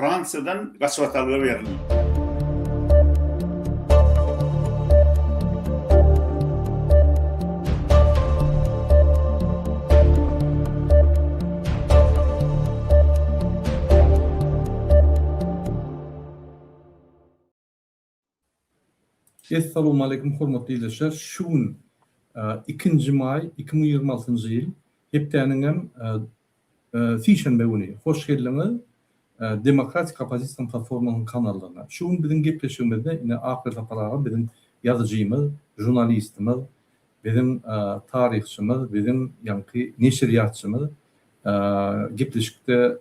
Fransa'dan gaçwatalyga berildi. Assalamu alaykum hormatly izleyijiler. Şuň 2 may 2026 ýyl hepdeniňem sişenbe güni hoş geldiňiz. Demokratik Opozisiýa platformanyň kanalyna. Şuň biziň gepleşigimizde ine ahirde paraga biziň ýazyjymyz, jurnalistimiz, biziň taryhçymyz, biziň ýanky neşriýatçymyz gepleşikde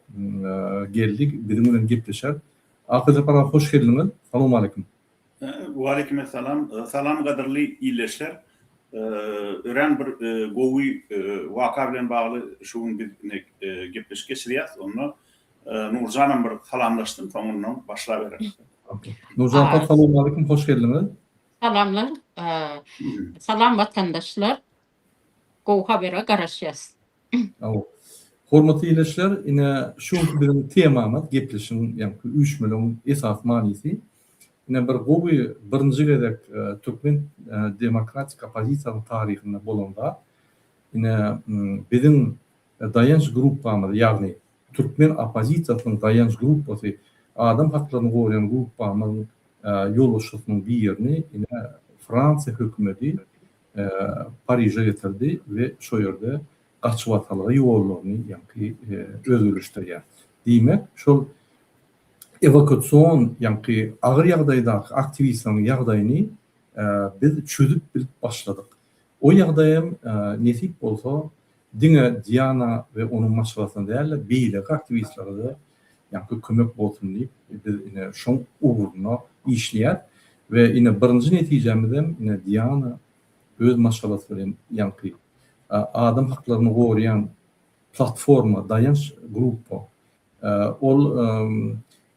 geldik. Biziň bilen gepleşer. Ahirde paraga hoş geldiňiz. Assalamu alaykum. Waleyküm selam. Salam gaderli ýyleşler. Ören bir gowy waka bilen bagly şuň bir gepleşik geçirýäs. Onu Nurjanam bir salamlaşdym, toňundan başlap berer. Nurjan, assalamu alaykum, hoş geldiňiz. Salamlar. Salam vatandaşlar. Gow habere garaşýas. Hormatly ýyleşler, ine şu biziň temamyz gepleşiň ýanky 3 million esas manysy. Ine bir gowy birinji gezek Türkmen Demokratik Opozisiýanyň taryhynda bolanda ine biziň dayanç gruppamyz, ýagny Türkmen opozisiýasynyň dayanç gruppasy, adam haklaryny goýan gruppamyň ýoluşmasynyň birini ine Fransa hökümeti Paryja getirdi we şo ýerde gaçwatalyga ýollaryny ýanky özgürleşdirýär. Diýmek, şol evakuasyon ýanky agyr ýagdaýdaky aktivistleriň ýagdaýyny biz çözüp bilip başladyk. O ýagdaýam nesip bolsa diňe Diana we onuň maşgalasyna däl, beýleki aktivistleri de ýanky kömek bolsun diýip biz ine şoň uğruna işleýär we ine birinji netijemizem ine Diana öz maşgalasy bilen ýanky adam haklaryny goýan platforma, dayanç gruppa ol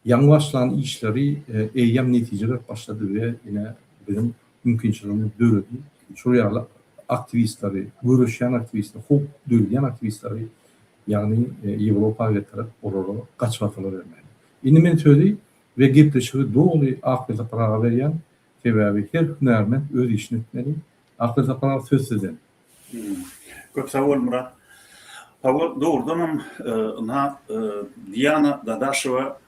ýangy başlan işleri eýem netijeler başlady we ine biziň mümkinçiligimiz döredip şo ýaly aktivistleri, görüşýän aktivistler, huk döwletden aktivistleri ýagny Ýewropaga getirip orada gaçwatalyga bermeli. Indi men söýdi we gepleşigi dogry ahirde paraga berýän sebäbi her hünärmend öz işini etmeli. Ahirde paraga söz sizden. Köp sag bol Murat. Doğrudan Diana Dadaşova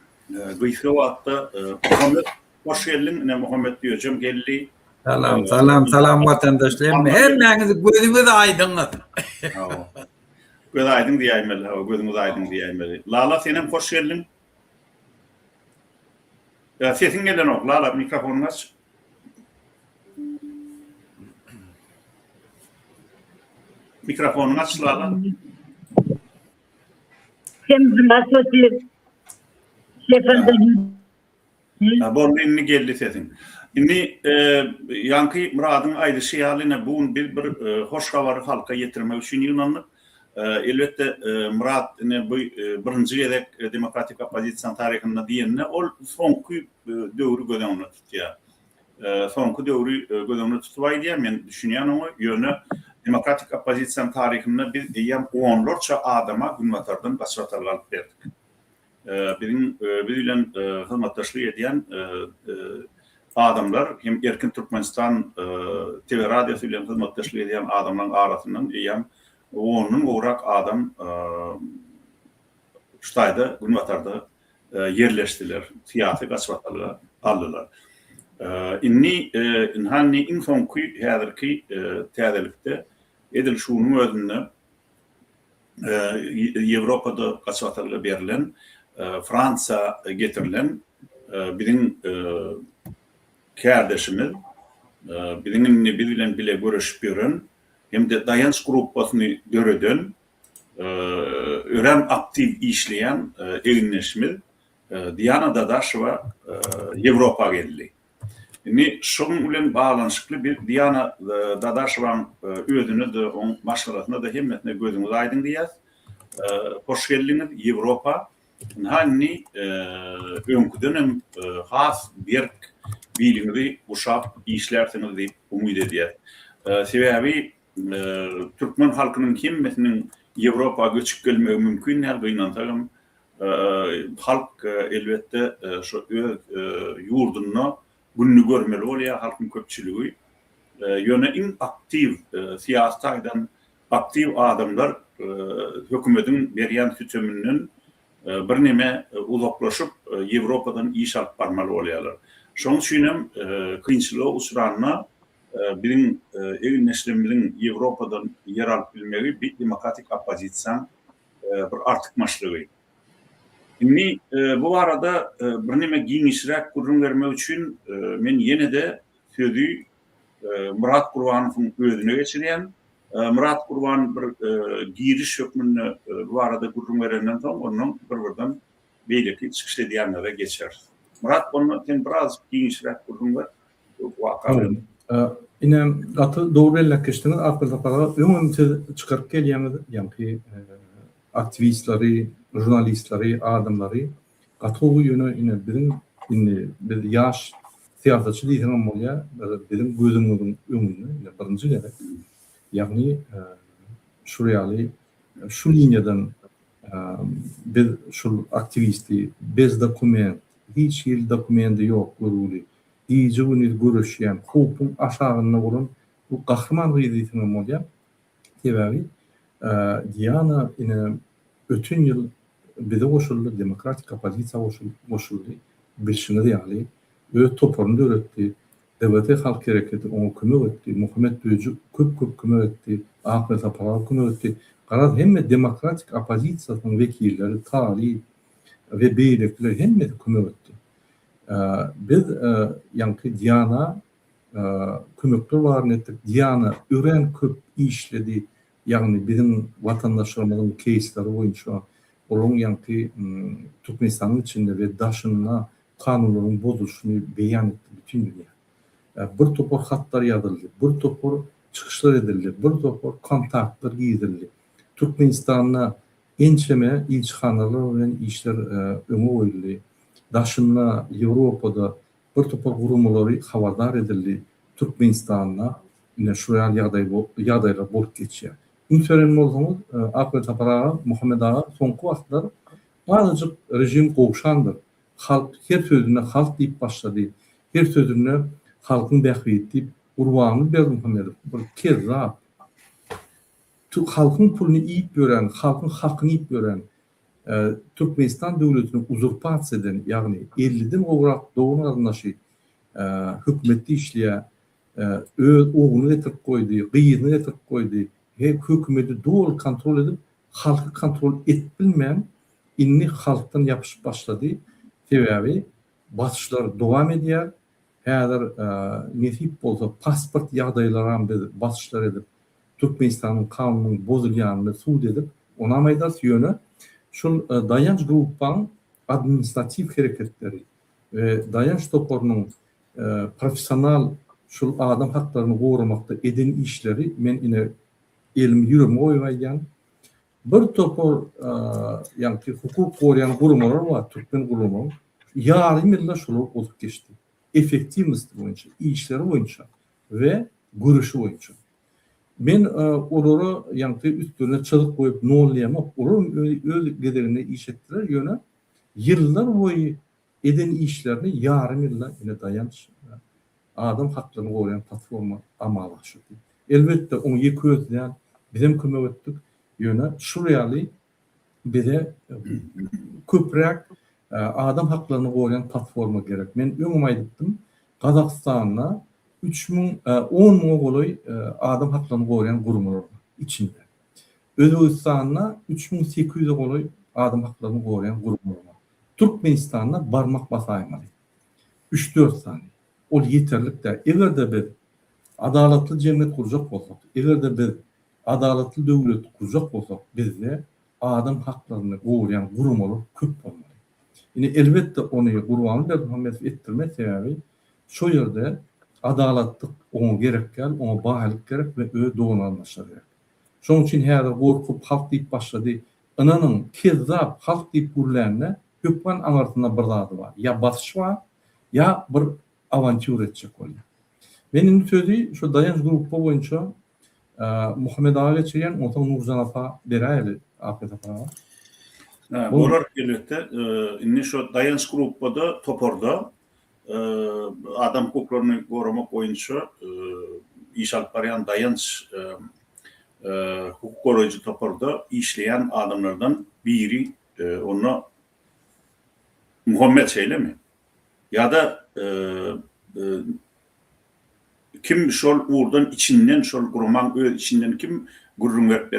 Gıyfıvat'ta Muhammed hoş geldin. Ne Muhammed diýjem geldi. Salam vatandaşlarım. Hemmäňiz gözüňiz aýdyňyz. Göz aýdyň diýämeli, gözüňiz aýdyň diýämeli. Lala senem hoş geldin. Sesin gelen ok. Lala mikrofonuny aç. Mikrofonuny aç Lala. Bolny geldi sesin. Indi ýanky Muradyň aýdyşy ýalyna bugün bir hoş habary halka ýetirmek üçin ýynanyp elbetde Murat ine bu birinji gezek Demokratik Opozisiýanyň taryhynda diýende ol soňky döwrü gözeňine tutýar. Soňky döwrü gözeňine tutýar diýär. Men düşünýän oňa ýöne Demokratik Opozisiýanyň taryhynda biz diýýän onlarça adama günbatardan gaçwatalyk alyp berdik. Biz bilen hyzmatdaşlyk edýän adamlar hem Erkin Türkmenistan TV radiosu bilen hyzmatdaşlyk edýän adamlaryň arasyndan diýýän onuň urak adam ştaýda günbatarda yerleşdiler. Tiýatry gaçwatalyga aldylar. Inni inhanni infonky häzirki täzelikde edil şunyň özünde Ýewropada gaçwatalyga berilen Fransa getirilen biziň kardeşimiz biziň bilen bile görüşüp ýören hem de dayanç gruppasyny döreden ören aktiv işleyen eginleşimiz Diana Dadaşova Ýewropaga geldi. Indi şoň bilen baglanşykly bir Diana Dadaşowaň özüne de oň maşgalasyna da hemmetine gözüňiz aýdyň diýär. Hoş geldiňiz Ýewropa. Hanni öňküden has bir bilimli uşap işlersiňiz diýip umyt edýär. Sebäbi Türkmen halkynyň hemmesiniň Ýewropaga göçüp gelmegi mümkin, her gynansagyň halk elbette şu öz yurdunu gününü görmeli bolýar halkyň köpçüligi. Ýöne iň aktiv siyasatdan aktiv adamlar hökümetin berýän hükümünün bir neme uzaklaşıp Ýewropadan iş alyp barmaly bolýarlar. Şoň üçin hem kynçylyga uçranma birin egin neslimliň Ýewropadan yer alyp bilmegi bir demokratik opozisiýa bir artykmaçlygy. Şimdi bu arada bir neme giňişrek gurrun vermek üçin men ýene de sözü Murat Gurbanowyň özüne geçirýän. Murat Gurban bir giriş hökmünü bu arada gurrun verenden soň onuň bir-birden beýleki çykyş edýänlere geçer. Murat onu sen biraz giňişrek gurrun ver. Ine atı doğru elleştiğiniz akılda para ömümte çıkarıp gelýän ýa-ni aktivistleri, jurnalistleri, adamları gatyw ýöne ine bir ýaş siýasatçy diýen bolýar, bizim gözümizin öňünde birinji gerek. Ýagny şurýaly şu linýadan biz şu aktivisti bez dokument, hiç ýer dokumenti ýok görüli. İyice bunu görüşýän, hukukun aşağına bolan bu gahrman gyýdytyny bolýar. Sebäbi Diana ine ötün ýyl bize goşuldy, demokratik opozisiýa goşuldy. Bir şunu diýýärli, öz toporunu öwretdi. Devlet halk hareketi onu kömek etti. Muhammed Böcük köp kömek etti. Ahmet Apara kömek etti. Garaz hemme demokratik opozisiýasynyň vekilleri, tali ve beýlekler hemme kömek etti. Biz ýa-ni Diana kömekler baryn etdik. Diana ören köp işledi. Ýagny bizim watandaşlarymyzyň keýsleri boýunça olaň ýa-ni Türkmenistanyň içinde ve daşyna kanunlaryň bozuluşyny beýan etdi bütün dünýä. Bir topor hatlar ýazyldy, bir topor çykyşlar edildi, bir topor kontaktlar giýdirildi. Türkmenistanyna ençeme ilçhanalar bilen işler öňe goýuldy. Daşyna Ýewropada bir topor gurumlary habardar edildi. Türkmenistanyna ine şu ýagdaýlar bolup geçýär. Ünferin bolsaňyz Ahmet Apara, Muhammed Ağa soňky wagtlar bazajyk rejim gowşandyr. Halk her sözüne halk diýip başlady. Her sözüne halkyň bähri diýip Gurbany Berdimuhammedow bir kezzap. Halkyň pulunu iýip gören, halkyň hakyny iýip gören Türkmenistan döwletini uzurpasiýa eden, ýagny 50'den gowrak dowun arnaşy hökümetde işleýär, öz oğlunu getirip koydu, gyýyny getirip koydu. Hökümeti dol kontrol edip, halkı kontrol etbilmän inni halktan yapışıp başladı. Sebäbi basışlar dowam edýär. Häzir nesip bolsa pasport ýagdaýlaryny biz basışlar edip, Türkmenistanyň kanunyny bozulýanyny suwd edip, ona maýdar ýöne şol daýanç grupaň administrativ hereketleri ve daýanç toporunyň professional şol adam haklaryny gorumakda eden işleri men ine elimi ýürüme goýmaýan bir topor ýa-ni hukuk gorýan gurumlar bar, Türkmen gurumy. Ýarym ýylda şol bozup geçdi. Efektivnessy boýunça, işleri boýunça we görüşi boýunça. Men olary ýa-ni üstüne çyzyk goýup nolýamak, olar öz gederinde iş etdiler ýöne ýyllar boýy eden işlerini ýarym ýylda ine daýanç adam haklaryny gorýan platforma amalaşdy. Elbetde onu ýeközlän bizim kömek etdik ýöne şurýaly bize köprek adam haklaryny gorýan platforma gerek. Men öňüme aýdypdym, Gazakstanyna 10.000 goly adam haklaryny gorýan gurumlar içinde. Özbekistanyna 3.800 goly adam haklaryny gorýan gurumlar bar. Türkmenistanyna barmak basaýmaly. 3-4 sany. Ol ýeterlikde. Egerde biz adalatly jemgyýet kurjak bolsak, egerde biz adalatly döwlet kurjak bolsak, bizde adam haklaryny gorýan gurumlar köp bolmaly. Ine elbetde onu Gurbany Berdimuhammedow etdirmek sebäbi şu ýerde adalatlyk oňa gerek gel, oňa bahalyk gerek we öz dowun almaşlar gerek. Şoň üçin häzir gorkup halk diýip başlady. Ananyň kezzap halk diýip gurlanyna hökmen aňartyna bir zady bar. Ya basyş bar, ya bir awantyur etjek bolýar. Menin sözü şu dayanç grupu boyunca Muhammed Ağa geçirýän, otaň Nurjan apa beraýly Afet apa. Borar elbette. Inni şu dayanış gruppada toporda adam hukuklarını korumak boyunca iş alıp barayan dayanış hukuk koruyucu toporda işleyen adamlardan biri onu Muhammed şeyle mi? Ya da kim şol uğurdan içinden şol kurman içinden kim gurrun verip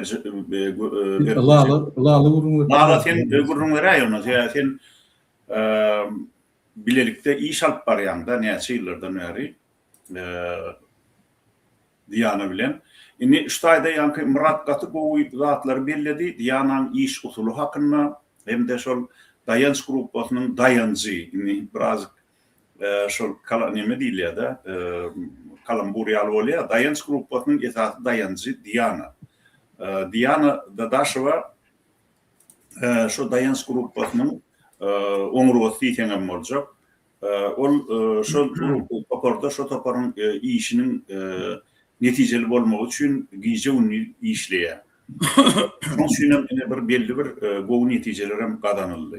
Lala vurun. Lala sen gurrun veriyorsunuz ya sen bilelikte iş alıp barayanda neyse yıllardan beri Diana bilen. Inni üstayda yankı Murat katı bu zatları belirledi. Diyana'nın iş usulü hakkında hem de şol dayanış grupasının dayancı. Inni biraz şol neme değil ya da kalamburiyalı oluyor. Dayanış grupasının esası dayancı Diana. Diana Dadaşova şu dayanış grupasının onuruvası diyeceğim olacak. Şu toparda şu toparın işinin neticeli olmak için gece ünlü işleye. Son suyunun bir belli bir gol neticelerim kazanıldı.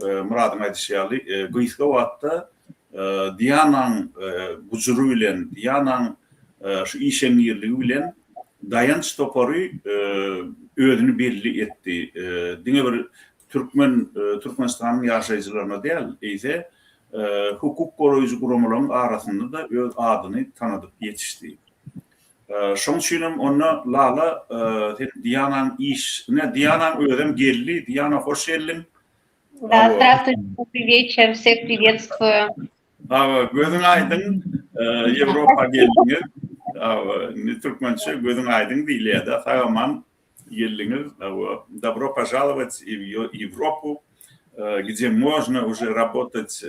Murad'ın aydışı gıyıska vatta Diyana'nın huzuruyla, Diyana'nın şu iş emirliğiyle dayanış toparı ödünü belli etti. Dine bir Türkmenistan'ın yaşayıcılarına değil, ise hukuk koruyucu kurumların arasında da öz adını tanıdıp yetişti. Şun suyunum onu Lala Diyana'nın iş, Diyana'nın ödüm geldi, Diana hoş geldin. Да, здравствуйте, добрый вечер, всех приветствую. Gözün aydın, Avrupa geldiniz. Ne Türkmençe gözün aydın değil ya da tamam geldiniz. Добро пожаловать в Европу, где можно уже работать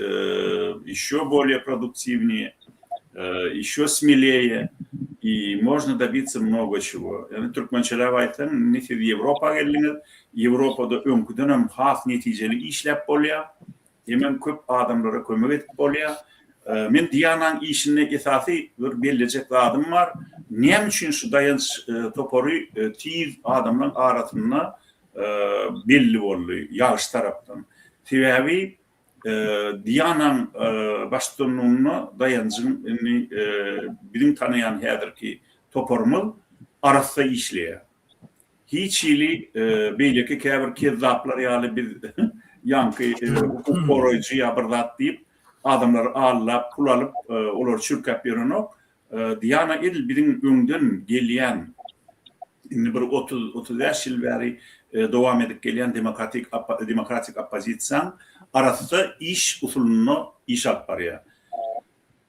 еще более продуктивнее, еще смелее, и можно добиться много чего. Yani Türkmençeler aytın, ne siz Avrupa geldiniz, Avrupa'da önküden has neticeli işlep oluyor. Hemen köp adamlara kömek etip oluyor. Men Diyana'nın işine esası bir belirleyecek adım var. Ne için şu dayanış toporu tiz adamların arasında belli oluyor, yağış taraftan. Sebebi Diyana'nın başkanlığına dayanıcın bizim tanıyan herdir ki toporumuz arasında işliyor. Hiç ili belki kâbir kezzaplar yani bir yankı hukuk koruyucu yapırdat deyip adamlar ağırlap, pul alıp olur çürkap yerine Diana il bizim önden gelen bir 30 yıl beri devam edip gelen demokratik opozisyon arasında iş usulünü iş alparıyor.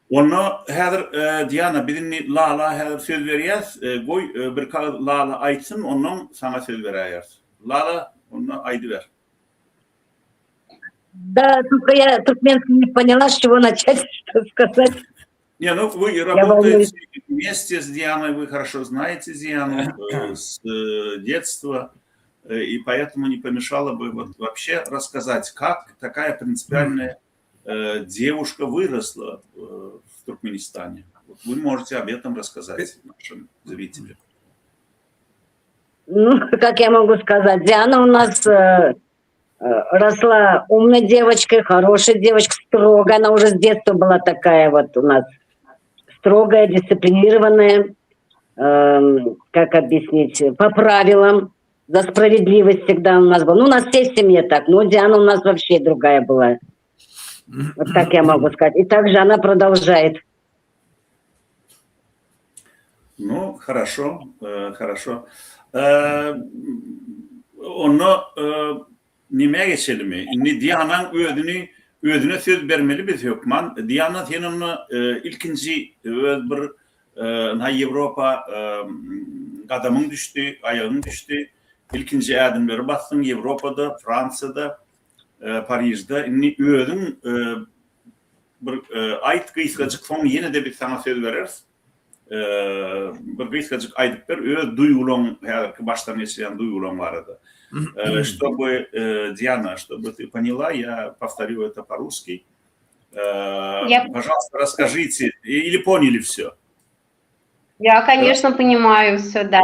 Onu her Diana birini Lala her söz veriyoruz. Goy bir Lala aytsın onun sana söz veriyoruz. Lala onu aydı ver. Да, только я туркменский не поняла, с чего начать, что сказать. Не, ну вы работаете вместе с Дианой, вы хорошо знаете Диану с детства, и поэтому не помешало бы вот вообще рассказать, как такая принципиальная девушка выросла в Туркменистане. Вот вы можете об этом рассказать нашим зрителям. Ну, как я могу сказать, Диана у нас росла умной девочкой, хорошей девочкой, строгой. Она уже с детства была такая вот у нас строгая, дисциплинированная, как объяснить, по правилам, за справедливость всегда у нас была. Ну, у нас всей семье так, но Диана у нас вообще другая была. Вот так я могу сказать. И также она продолжает. Ну, хорошо, хорошо. Onu nimeye geçelim mi? Diyana'nın ödüne söz vermeli biz hükman. Diana senin ilkinci bir Avrupa adamın düştü, ayağın düştü. İlkinci adımları bastın Avrupa'da, Fransa'da, Paris'de. Ödün bir ait kıyıskacık son yine de bir sana söz veririz. Bir kıyıskacık aydıklar öyle duyulan, baştan yaşayan duyulan vardı. Чтобы Диана, чтобы ты поняла, я повторю это по-русски. Пожалуйста, расскажите, или поняли все? Я, конечно, понимаю все, да.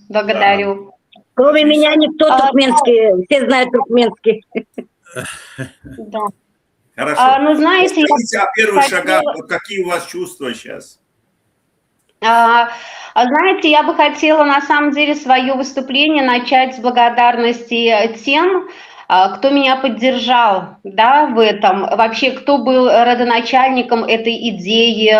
Благодарю. Кроме меня никто туркменский, все знают туркменский. Да. Хорошо. Ну, знаете, Расскажите о первых хотела- шагах. Вот какие у вас чувства сейчас? Знаете, я бы хотела на самом деле свое выступление начать с благодарности тем, кто меня поддержал, да, в этом. Вообще, кто был родоначальником этой идеи,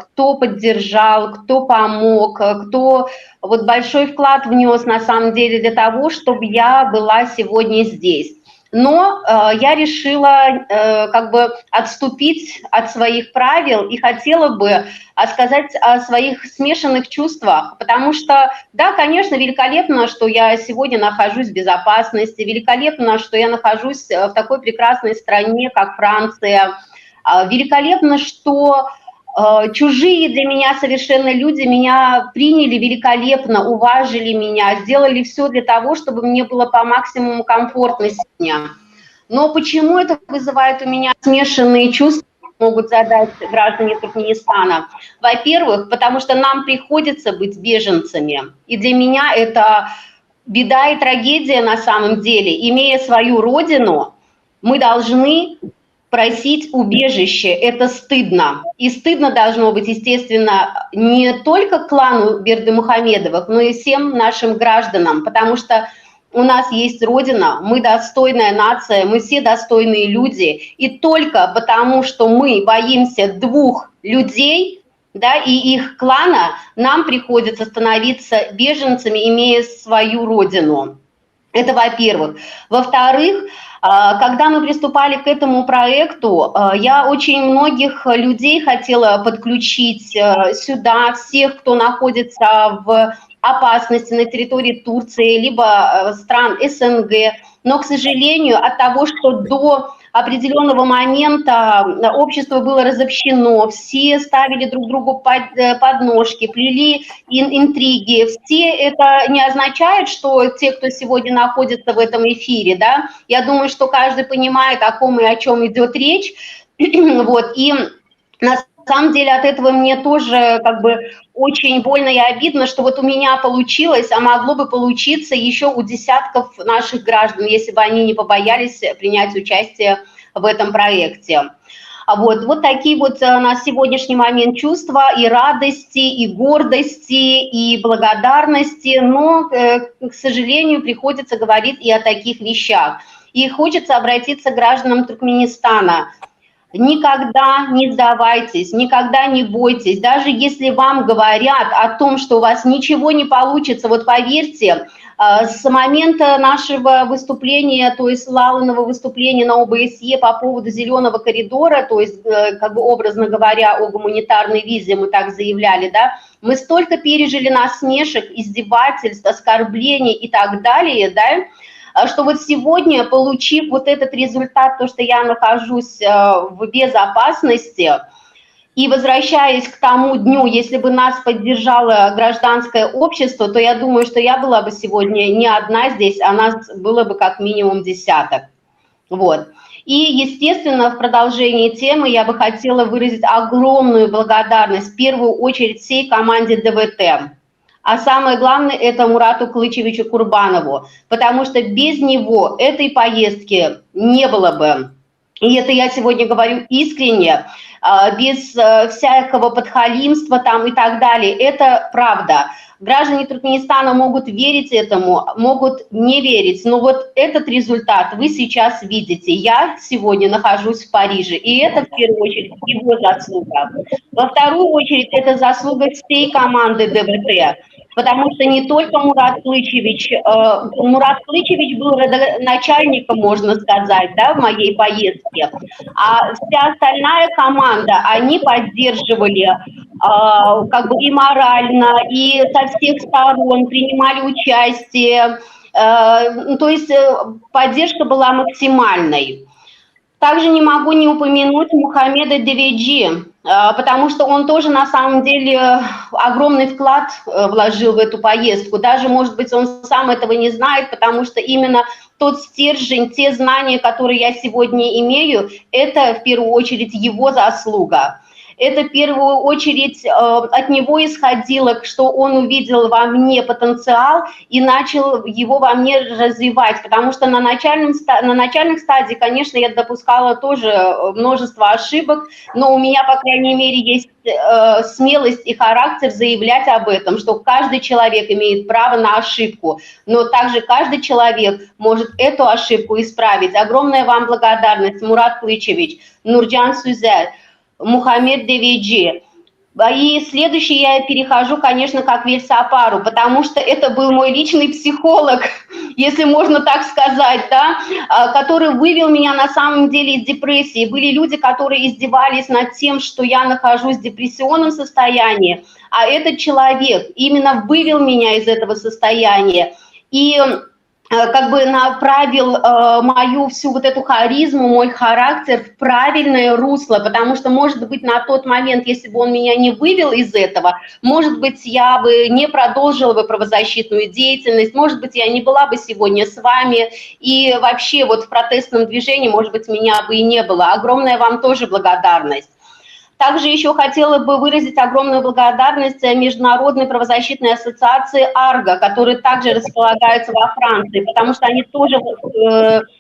кто поддержал, кто помог, кто вот большой вклад внес на самом деле для того, чтобы я была сегодня здесь. Но я решила как бы отступить от своих правил и хотела бы сказать о своих смешанных чувствах, потому что, да, конечно, великолепно, что я сегодня нахожусь в безопасности, великолепно, что я нахожусь в такой прекрасной стране, как Франция, великолепно, что чужие для меня совершенно люди меня приняли великолепно, уважили меня, сделали все для того, чтобы мне было по максимуму комфортно сегодня. Но почему это вызывает у меня смешанные чувства, могут задать граждане Туркменистана? Во-первых, потому что нам приходится быть беженцами, и для меня это беда и трагедия на самом деле. Имея свою родину, мы должны просить убежище. Это стыдно. И стыдно должно быть, естественно, не только клану Бердымухамедовых, но и всем нашим гражданам, потому что у нас есть Родина, мы достойная нация, мы все достойные люди. И только потому, что мы боимся двух людей, да, и их клана, нам приходится становиться беженцами, имея свою Родину. Это во-первых. Во-вторых, когда мы приступали к этому проекту, я очень многих людей хотела подключить сюда, всех, кто находится в опасности на территории Турции, либо стран СНГ. Но, к сожалению, от того, что до определенного момента общество было разобщено, все ставили друг другу подножки, плели интриги. Все это не означает, что те, кто сегодня находится в этом эфире, да, я думаю, что каждый понимает, о ком и о чем идет речь. Вот, и на самом деле от этого мне тоже как бы очень больно и обидно, что вот у меня получилось, а могло бы получиться еще у десятков наших граждан, если бы они не побоялись принять участие в этом проекте. Вот такие вот на сегодняшний момент чувства и радости, и гордости, и благодарности, но, к сожалению, приходится говорить и о таких вещах. И хочется обратиться к гражданам Туркменистана. Никогда не сдавайтесь, никогда не бойтесь. Даже если вам говорят о том, что у вас ничего не получится, вот поверьте, с момента нашего выступления, то есть Лалиного выступления на ОБСЕ по поводу зеленого коридора, то есть, как бы образно говоря, о гуманитарной визе, мы так заявляли, да, мы столько пережили насмешек, издевательств, оскорблений и так далее, да, что вот сегодня, получив вот этот результат, то, что я нахожусь в безопасности, и возвращаясь к тому дню, если бы нас поддержало гражданское общество, то я думаю, что я была бы сегодня не одна здесь, а нас было бы как минимум десяток. Вот. И, естественно, в продолжении темы я бы хотела выразить огромную благодарность, в первую очередь, всей команде ДВТ. А самое главное, это Мурату Кылычевичу Курбанову, потому что без него этой поездки не было бы. И это я сегодня говорю искренне, без всякого подхалимства там и так далее. Это правда. Граждане Туркменистана могут верить этому, могут не верить, но вот этот результат вы сейчас видите. Я сегодня нахожусь в Париже, и это в первую очередь его заслуга. Во вторую очередь это заслуга всей команды ДВТ. Потому что не только Мурат Кылычевич был родоначальником, можно сказать, да, в моей поездке, а вся остальная команда, они поддерживали как бы и морально, и со всех сторон принимали участие, то есть поддержка была максимальной. Также не могу не упомянуть Мухаммеда Деведжи, потому что он тоже на самом деле огромный вклад вложил в эту поездку. Даже, может быть, он сам этого не знает, потому что именно тот стержень, те знания, которые я сегодня имею, это в первую очередь его заслуга. это в первую очередь от него исходило, что он увидел во мне потенциал и начал его во мне развивать, потому что на начальных стадиях, конечно, я допускала тоже множество ошибок, но у меня, по крайней мере, есть смелость и характер заявлять об этом, что каждый человек имеет право на ошибку, но также каждый человек может эту ошибку исправить. Огромная вам благодарность, Мурат Клычевич, Нурджан Сюзель, Мухаммед Девиджи. И следующий я перехожу, конечно, к Аквиль Сапару, потому что это был мой личный психолог, если можно так сказать, да, который вывел меня на самом деле из депрессии. Были люди, которые издевались над тем, что я нахожусь в депрессионном состоянии, а этот человек именно вывел меня из этого состояния и как бы направил мою всю вот эту харизму, мой характер в правильное русло, потому что, может быть, на тот момент, если бы он меня не вывел из этого, может быть, я бы не продолжила бы правозащитную деятельность, может быть, я не была бы сегодня с вами, и вообще вот в протестном движении, может быть, меня бы и не было. Огромная вам тоже благодарность. Также еще хотела бы выразить огромную благодарность Международной правозащитной ассоциации «Арго», которые также располагаются во Франции, потому что они тоже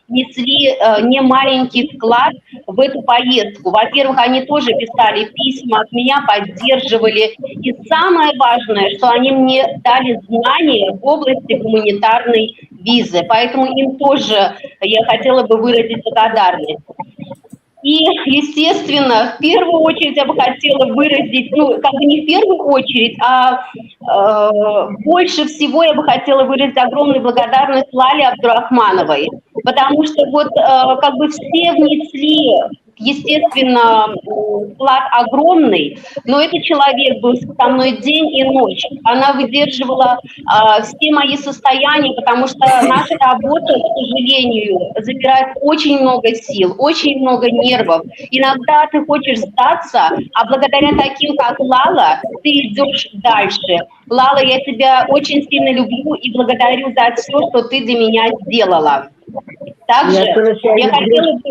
несли немаленький вклад в эту поездку. Во-первых, они тоже писали письма, от меня поддерживали. И самое важное, что они мне дали знания в области гуманитарной визы. Поэтому им тоже я хотела бы выразить благодарность. И, естественно, в первую очередь я бы хотела выразить, ну, как бы не в первую очередь, а больше всего я бы хотела выразить огромную благодарность Лале Абдурахмановой, потому что вот как бы все внесли, естественно, вклад огромный, но этот человек был со мной день и ночь. Она выдерживала все мои состояния, потому что наша работа, к сожалению, забирает очень много сил, очень много нервов. Иногда ты хочешь сдаться, а благодаря таким, как Лала, ты идешь дальше. Лала, я тебя очень сильно люблю и благодарю за все, что ты для меня сделала. Также я хотела бы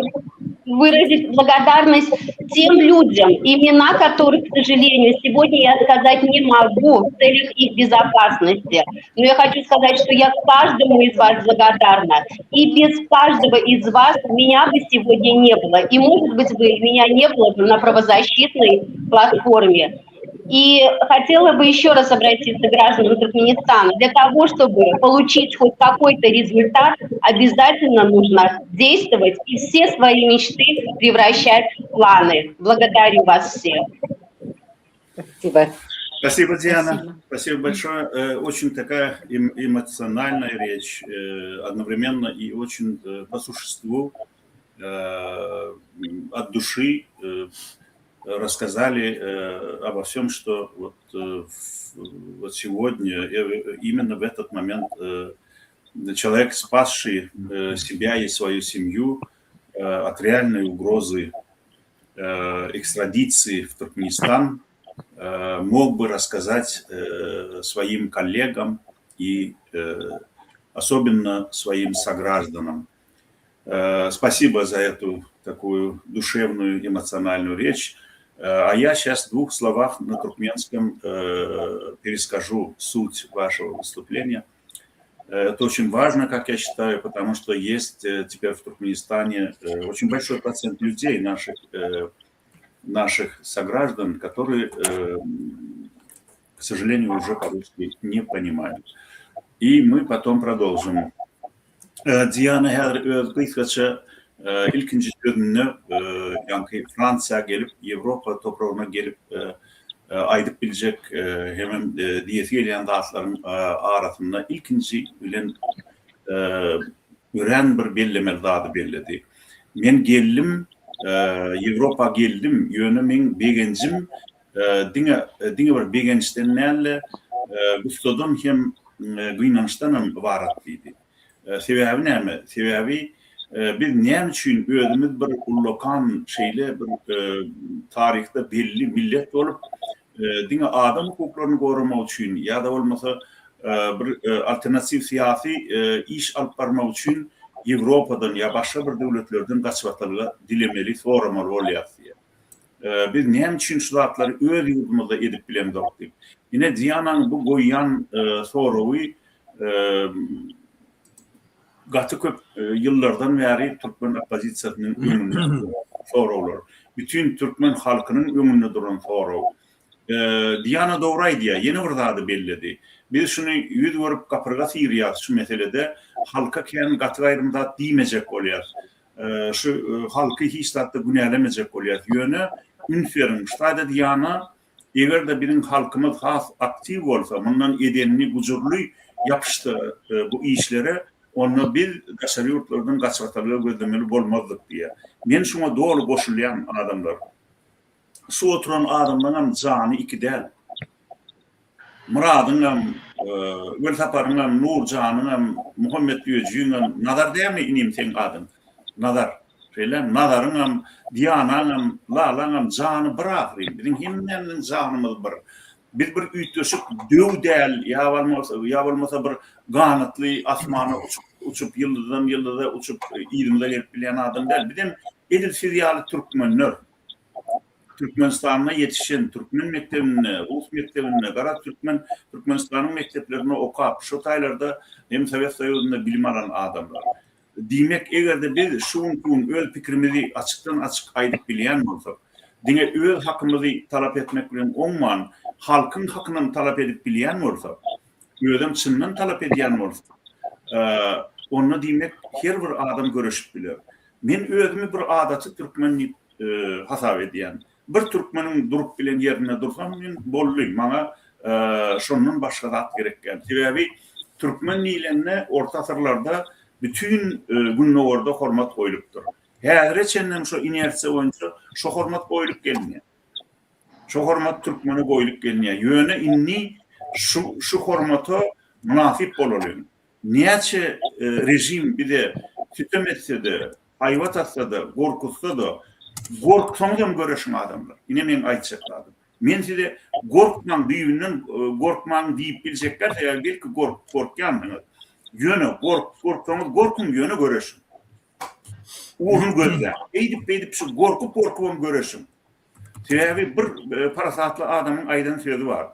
выразить благодарность тем людям, имена которых, к сожалению, сегодня я сказать не могу в целях их безопасности. Но я хочу сказать, что я каждому из вас благодарна. И без каждого из вас меня бы сегодня не было. И, может быть, бы меня не было бы на правозащитной платформе. И хотела бы еще раз обратиться к гражданам Туркменистана. Для того, чтобы получить хоть какой-то результат, обязательно нужно действовать и все свои мечты превращать в планы. Благодарю вас всех. Спасибо. Спасибо, Диана. Спасибо большое. Очень такая эмоциональная речь, одновременно и очень по существу, от души рассказали обо всем, что вот сегодня, именно в этот момент, человек, спасший себя и свою семью от реальной угрозы экстрадиции в Туркменистан, мог бы рассказать своим коллегам и особенно своим согражданам. Спасибо за эту такую душевную, эмоциональную речь. А я сейчас в 2 словах на туркменском перескажу суть вашего выступления. Это очень важно, как я считаю, потому что есть теперь в Туркменистане очень большой процент людей, наших сограждан, которые, к сожалению, уже по-русски не понимают. И мы потом продолжим. Diana Gıytgaç'a ilkinci gününü yani Fransa'ya gelip Avrupa toprağına gelip aydıp bilecek hemen diyetiyle dağıtların arasında ilkinci bilen öğren bir bellemel dağıdı belledi. Men geldim Avrupa geldim yönümün begencim dinge bir begençten nerle gustodum hem gıynanıştanım varatlıydı. Sebebi ne mi? Sebebi biz ne için özümüz bir lokan şeyle bir tarihte belli millet olup dinge adam hukuklarını korumak için ya da olmasa bir alternatif siyasi iş alıp varmak için Avrupa'dan ya başka bir devletlerden kaçvatlarla dilemeli, sormalı rol yapıyor. Biz näme üçin şu zatları öz ýurdumyzda edip bilemdik diýip. Ine Diýananyň bu goýýan sorawy gaty köp ýyllardan bäri türkmen opozisiýasynyň öňünde sorawlar. Bütün türkmen halkynyň öňünde duran soraw. Diýana dogry diýär, ýene bir zady bellidi. Biz şunu ýüz görüp gapyrga syrýar şu meselede halka kän gaty gaýrymda diýmejek bolýar. Şu halky hiç zatda günälemejek bolýar. Ýöne ünferin ştada Diýana egerde birin halkymyz has aktiv bolsa, mundan edenini gujurly ýapyşdy bu işlere, onu biz gaşary ýurtlardan gaçyratmaly gözlemeli bolmazdyk diýär. Men şuna dogry goşulýan adamlar. Şu oturan adamlaryň jany iki däl. Muradyňam, Gültaparyňam, Nurjanyňam, Muhammed Ýöjüňam nazar dämi inim sen adam. Nazar. Şeýle nazaryňam, Diýanaňam, Lalaňam jany bir ahry. Biziň hemmeniň janymyz bir. Bir üýtüşik döw däl, ýa bolmasa bir ganatly asmana uçup ýyldyzdan uçup ýylymda gelip bilen adam däl. Bizim edil fiziýaly türkmenler. Türkmenistanyna yetişen, Türkmen mektebine, Ulus mektebine, Gara Türkmenistanyň mekteplerine okap, şu taýlarda hem Sowet Soýuzyna bilim alan adamlar. Diýmek, egerde biz şuň öz pikirimizi açykdan açyk aýdyp bilýän bolsak, diňe öz hakymyzy talap etmek bilen oňman, halkyň hakyny talap edip bilýän bolsak, özüm çyndan talap edýän bolsak, onu diýmek her bir adam görüşip biler. Men özümi bir adaty türkmenlik hasap edýän. Bir türkmeniň durup bilen ýerine dursam men bolly, maňa şondan başga zat gerekken. Sebebi türkmen diýilende orta asyrlarda bütün günlerde hormat goýulypdyr. Häzir çennem şu inersiýa boýunça şu hormat goýulyp gelmeýär. Şu hormat türkmeni goýulyp gelmeýär. Ýöne inni şu hormata munasip bolalım. Näçe rejim bir de tütem etse de, ayvat atsa da, gorkutsa da, gorksanam göreşim adamlar. Ine men aýtjak adam. Men size gorkman diýinden gorkman diýip biljekler, belki gorkýan. Ýöne gorksanam gorkun ýöne göreşim. Oğlum gözle. Eydip şu gorkup göreşim. Sebebi bir parasatlı adamın aydan sözü var.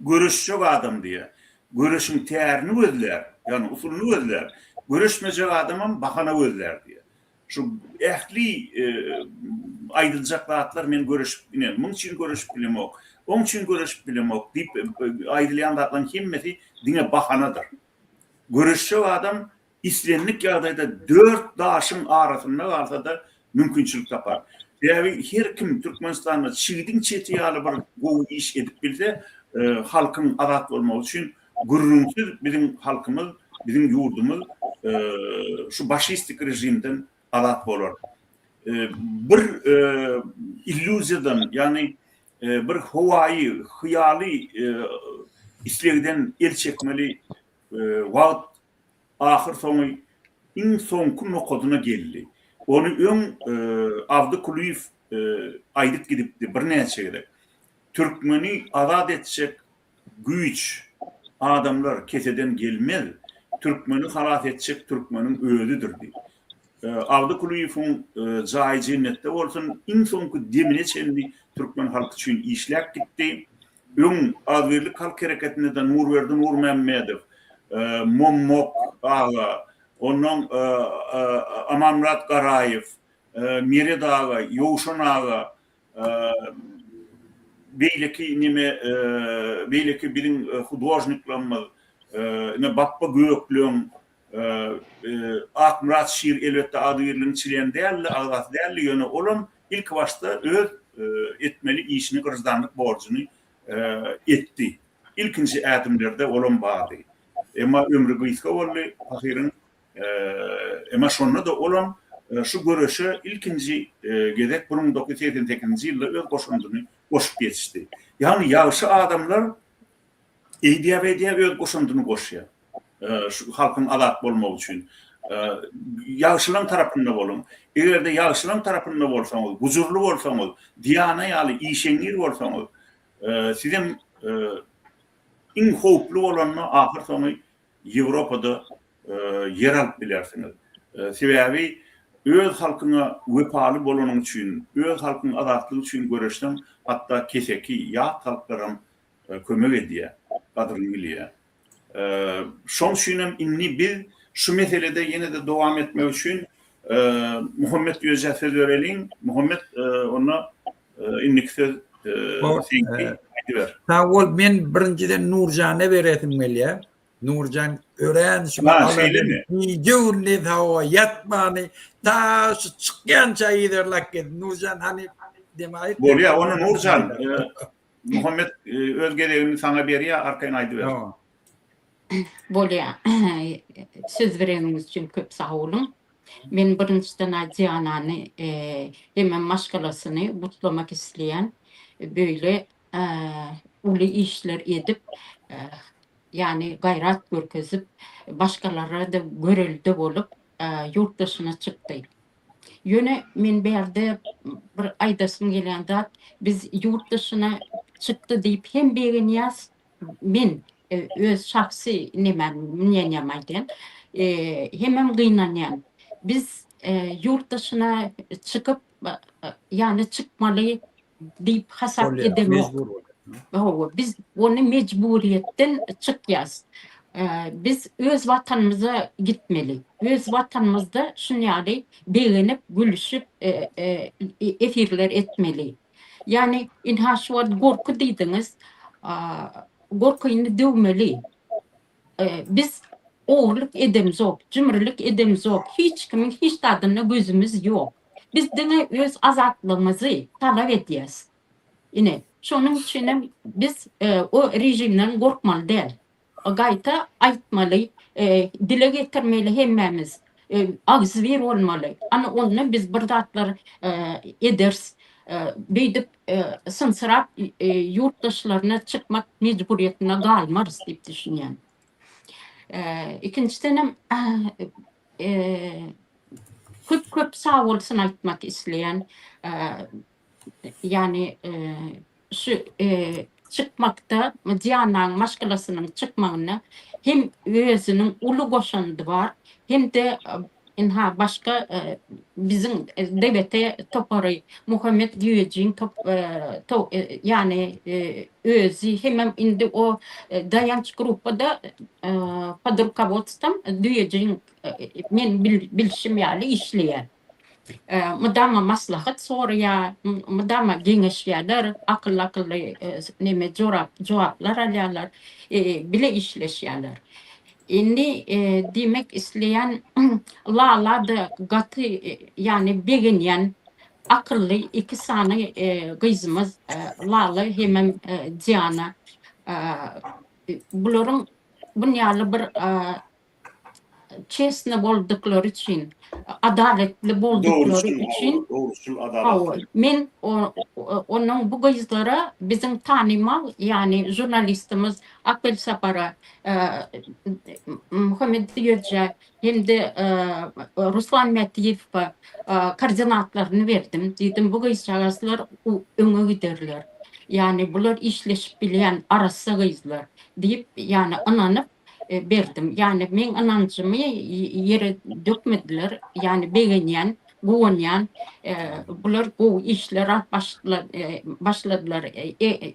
Görüşecek adam diye. Görüşün terini gözler. Yani usulünü gözler. Görüşmeyecek adamın bakana gözler diye. Şu ehli ayrılacak zatlar men görüşüp bilen. Bunun için görüşüp bilen ok. Onun için görüşüp bilen ok. Deyip ayrılayan zatların himmeti dine bakanadır. Görüşecek adam İslenlik ýagdaýda 4 daşyň arasynda galsa da mümkinçilik tapar. Yani her kim Türkmenistan'da çiğdin çeti ýaly bir gowy iş edip bilse, halkyň azat bolmagy üçin gürrüňsiz bizim halkymyz, bizim ýurdumyz şu başistik rejimden azat bolar. Bir illüziýadan, yani bir howaýy, hyýaly islegden el çekmeli wagt ahir sonu in sonku nokodyna geldi. Onu ön Avdy Kuliýew aýdyp gidipdi bir näçe gerek. Türkmeni azat etjek güýç adamlar keseden gelmez. Türkmeni halat etjek Türkmeniň özüdür diýip. Avdy Kuliýewiň jaý jennetde bolsun, in sonku demine çeldi Türkmen halky üçin işläp gitdi. Ön azgyrlyk halk hereketine de Nurberdi Nurmemmedow, Mommok ağa, onun Amanmurat Garayev, Mered ağa, Ýowşan ağa, beýleki birin hudojniklarymyz, Bappa Göklüň, Akmurat Şir elbetde adyrlygyny çilen däl, agaz däl ýöne olam ilk başda öz etmeli işini gyrjdanlyk borcuny etdi. İlkinji ädimlerde olam bardy. Emma ömrü gıyska bolly, ahirin emma şonda da olam şu görüşe ilkinji gedek 1988-nji ýylda öz goşundyny goşup geçdi. Yani ýagşy adamlar eýdiýär öz goşundyny goşýar. Şu halkyň azat bolmagy üçin. Ýagşylaryň tarapynda bolun. Egerde ýagşylaryň tarapynda bolsaňyz, huzurly bolsaňyz, diýana ýaly işeňir bolsaňyz, sizem in hoplu bolanma ahir sonu Ýewropada yer alyp bilersiňiz. Sebebi öz halkyna wepaly bolanyn üçin, öz halkynyň azatlygy üçin göreşden hatda keseki ýat halklaram kömek edýär, gadryny bilýär. Şoň üçin inni biz şu meselede ýene de dowam etmek üçin Muhammed Ýöjäfe göreliň. Muhammed ona inni söz Tawol men birinciden Nurjan'a beretim gelýär. Nurjan ören şu şeylemi? Jurni tawa yatmany ta şu çykýança ýerlerlik ket. Nurjan hani demäýär. Bolýa onu Nurjan Muhammed öz geregini sana berýär, arkaýyn aýdyber. Bolýa. Söz bereniňiz üçin köp sag bolun. Men birinçiden Dianany hemen maşgalasyny butlamak isleýän böyle uly işler edip yani gayrat görkezip başkalara da göreldi bolup yurt dışına çıktı. Yöne men berde bir aydasım gelende biz yurt dışına çıktı deyip hem beğeniyaz men öz şahsi nemem nýeňemäýden hemem gynanýan. Biz yurt dışına çıkıp yani çıkmalı deyip hasap edemek. Biz onu mecburiyetten çıkyaz. Biz öz vatanımıza gitmeli. Öz vatanımızda şunyali beğenip, gülüşüp efirler etmeli. Yani inhaşvat gorku deydiniz, gorkuyunu dövmeli. Biz oğurluk edemiz yok, cimrilik edemiz yok. Hiç kimin hiç tadına gözümüz yok. Biz de öz azatlığımızı talep ediyoruz. Yine şonun için biz o rejimden korkmalı değil. Gayta aytmalı, dile getirmeli hemmemiz. Ağız ver olmalı. Ana onu biz birdatlar ederiz. Beydip sınsırap yurt dışlarına çıkmak mecburiyetine kalmarız deyip düşünüyorum. İkinciden köp sağ olsun aytmak isteyen yani şu çıkmakta Diananyň maşgalasının çıkmağına hem özünün ulu goşandy var hem de başka bizim devlete toparı Muhammed Ýöjäň yani özü hem indi o dayanç grupada padrukovodstwom Ýöjäň men bilşim ýaly işleýär. Mudama maslahat sorýar, mudama geňeşýärler, akylly neme jogaplar alýarlar, bile işleşýärler. Indi demek isleýän lala da gaty yani begenýän akylly iki sany gyzymyz lala hemem Diana bularyň bunýaly bir çesne boldukları için, adaletli boldukları için men onun bu gyzlara bizim tanımal yani jurnalistimiz Akbel Sapara, Muhammed Ýöjä hem de Ruslan Metiýew koordinatlaryny verdim. Dedim bu gyzlar öňe giderler. Yani bular işleşip bilýän arasy gyzlar deyip yani ananyp berdim. Yani men anancımı yere dökmediler. Yani beğenýän, gowanýan bular bu işler başladılar.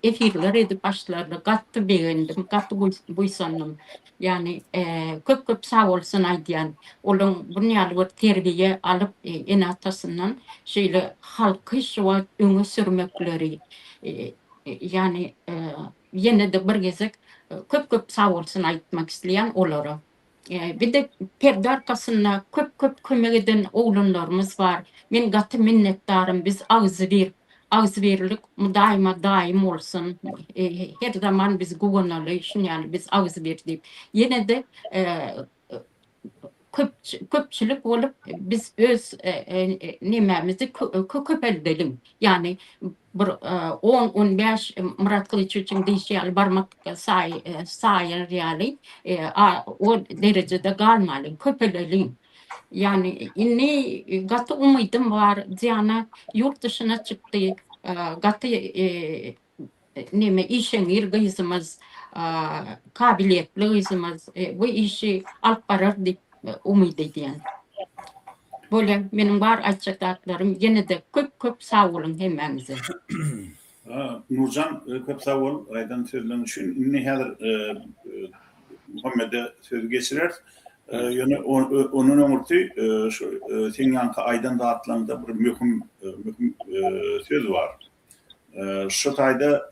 Efirler edip başladılar. Gatty beğendim, gatty buýsandym. Yani köp sağ olsun aýdýan. Olaň bunýaly bir terbiýe alıp enatasından şeýle halky şu öňe sürmekleri yani ýene de bir gezek köp sağ olsun aýtmak isleýän olara. Bir de perde arkasında köp kömek eden oğlanlarımız var. Men gatı minnetdarım. Biz ağız verirlik daim olsun. Her zaman biz guvanalı, yani biz ağız verdik. Yine de köpçülük olup biz öz nememizi köpeldelim. Yani 10-15 Murat Kılıç için değişiyor barmak sayır yani o derecede kalmalı, köpelelim. Yani inni gatı umudım var, Diana yurt dışına çıktı, gatı neme işenir gıyızımız, kabiliyetli gıyızımız, bu işi alıp barar deyip umut ediyen. Böyle benim var açıklarım. Yine de köp sağ olun hemmenize. Nurcan köp sağ ol. Aydan sözlerin için. İnni hazır Muhammed'e söz geçirer. Yani onun ömürtü sen yankı aydan dağıtılanda bir mühim söz var. Şu tayda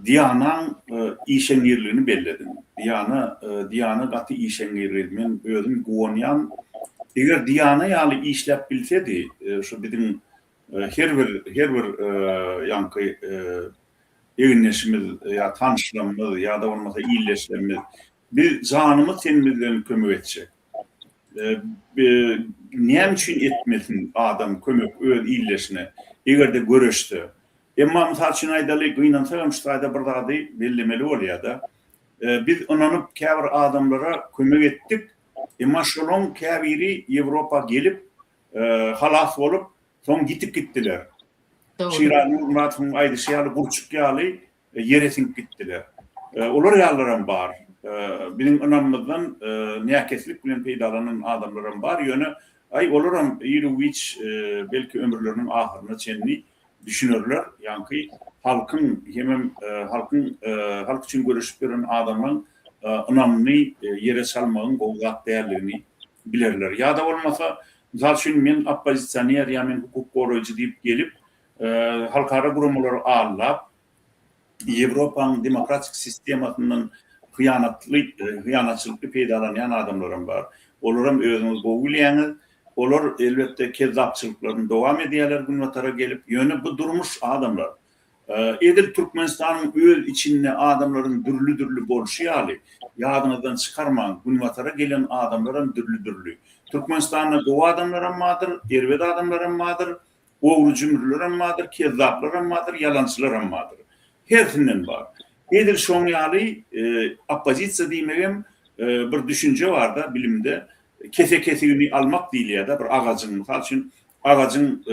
Diyana'nın işengerliğini belledim. Diyana katı işengerliği. Men özüm güvenyan. Eğer Diyana yalı işlep bilseydi, şu bizim her bir yankı evinleşimiz ya tanışlarımız ya da olmasa iyileşmemiz bir canımız tenimizden kömür edecek. Niye için etmesin adam kömür öyle iyileşine eğer de görüştü. Ama misal için aydalı kıynansa şu ayda bir daha değil bellemeli oluyor da biz onanıp kâvir adamlara kömür ettik. Ama şolon kâviri Avrupa gelip halas olup son gittiler. Doğru. Şiran'ın Murat'ın aydı şiyalı burçuk yağlı yeresin gittiler. Olur yağlarım var. Benim önemliden niyaketlik bilen peydalanan adamlarım var. Yönü ay olurum İruviç belki ömürlerinin ahırına çenini düşünürler. Yani halkın hemen halk için görüşüp gören adamın önemli yere salmağın govgat değerlerini bilirler. Ya da olmasa misal için men opozisyoner ya men hukuk koruyucu deyip gelip halkara kurumları ağırlap Avrupa'nın demokratik sistematının hıyanatçılıklı peydalanan adamlarım var. Olurum özünüz boğulayanız, olur elbette kezzapçılıklarını devam ediyorlar günvatara gelip yönü bu durmuş adamlar. Edil Türkmenistan'ın öz içinde adamların dürlü bolşiyalı yadınızdan çıkarman günvatara gelen adamların dürlü. Türkmenistan'da bu adamların vardır, Erved adamların vardır, oğru cümrülerin vardır, kezzapların vardır, yalancıların vardır. Hepsinden var. Edil şonyalı opozisiya diyemeyim bir düşünce var da bilimde kesegini almak değil ya da bir ağacın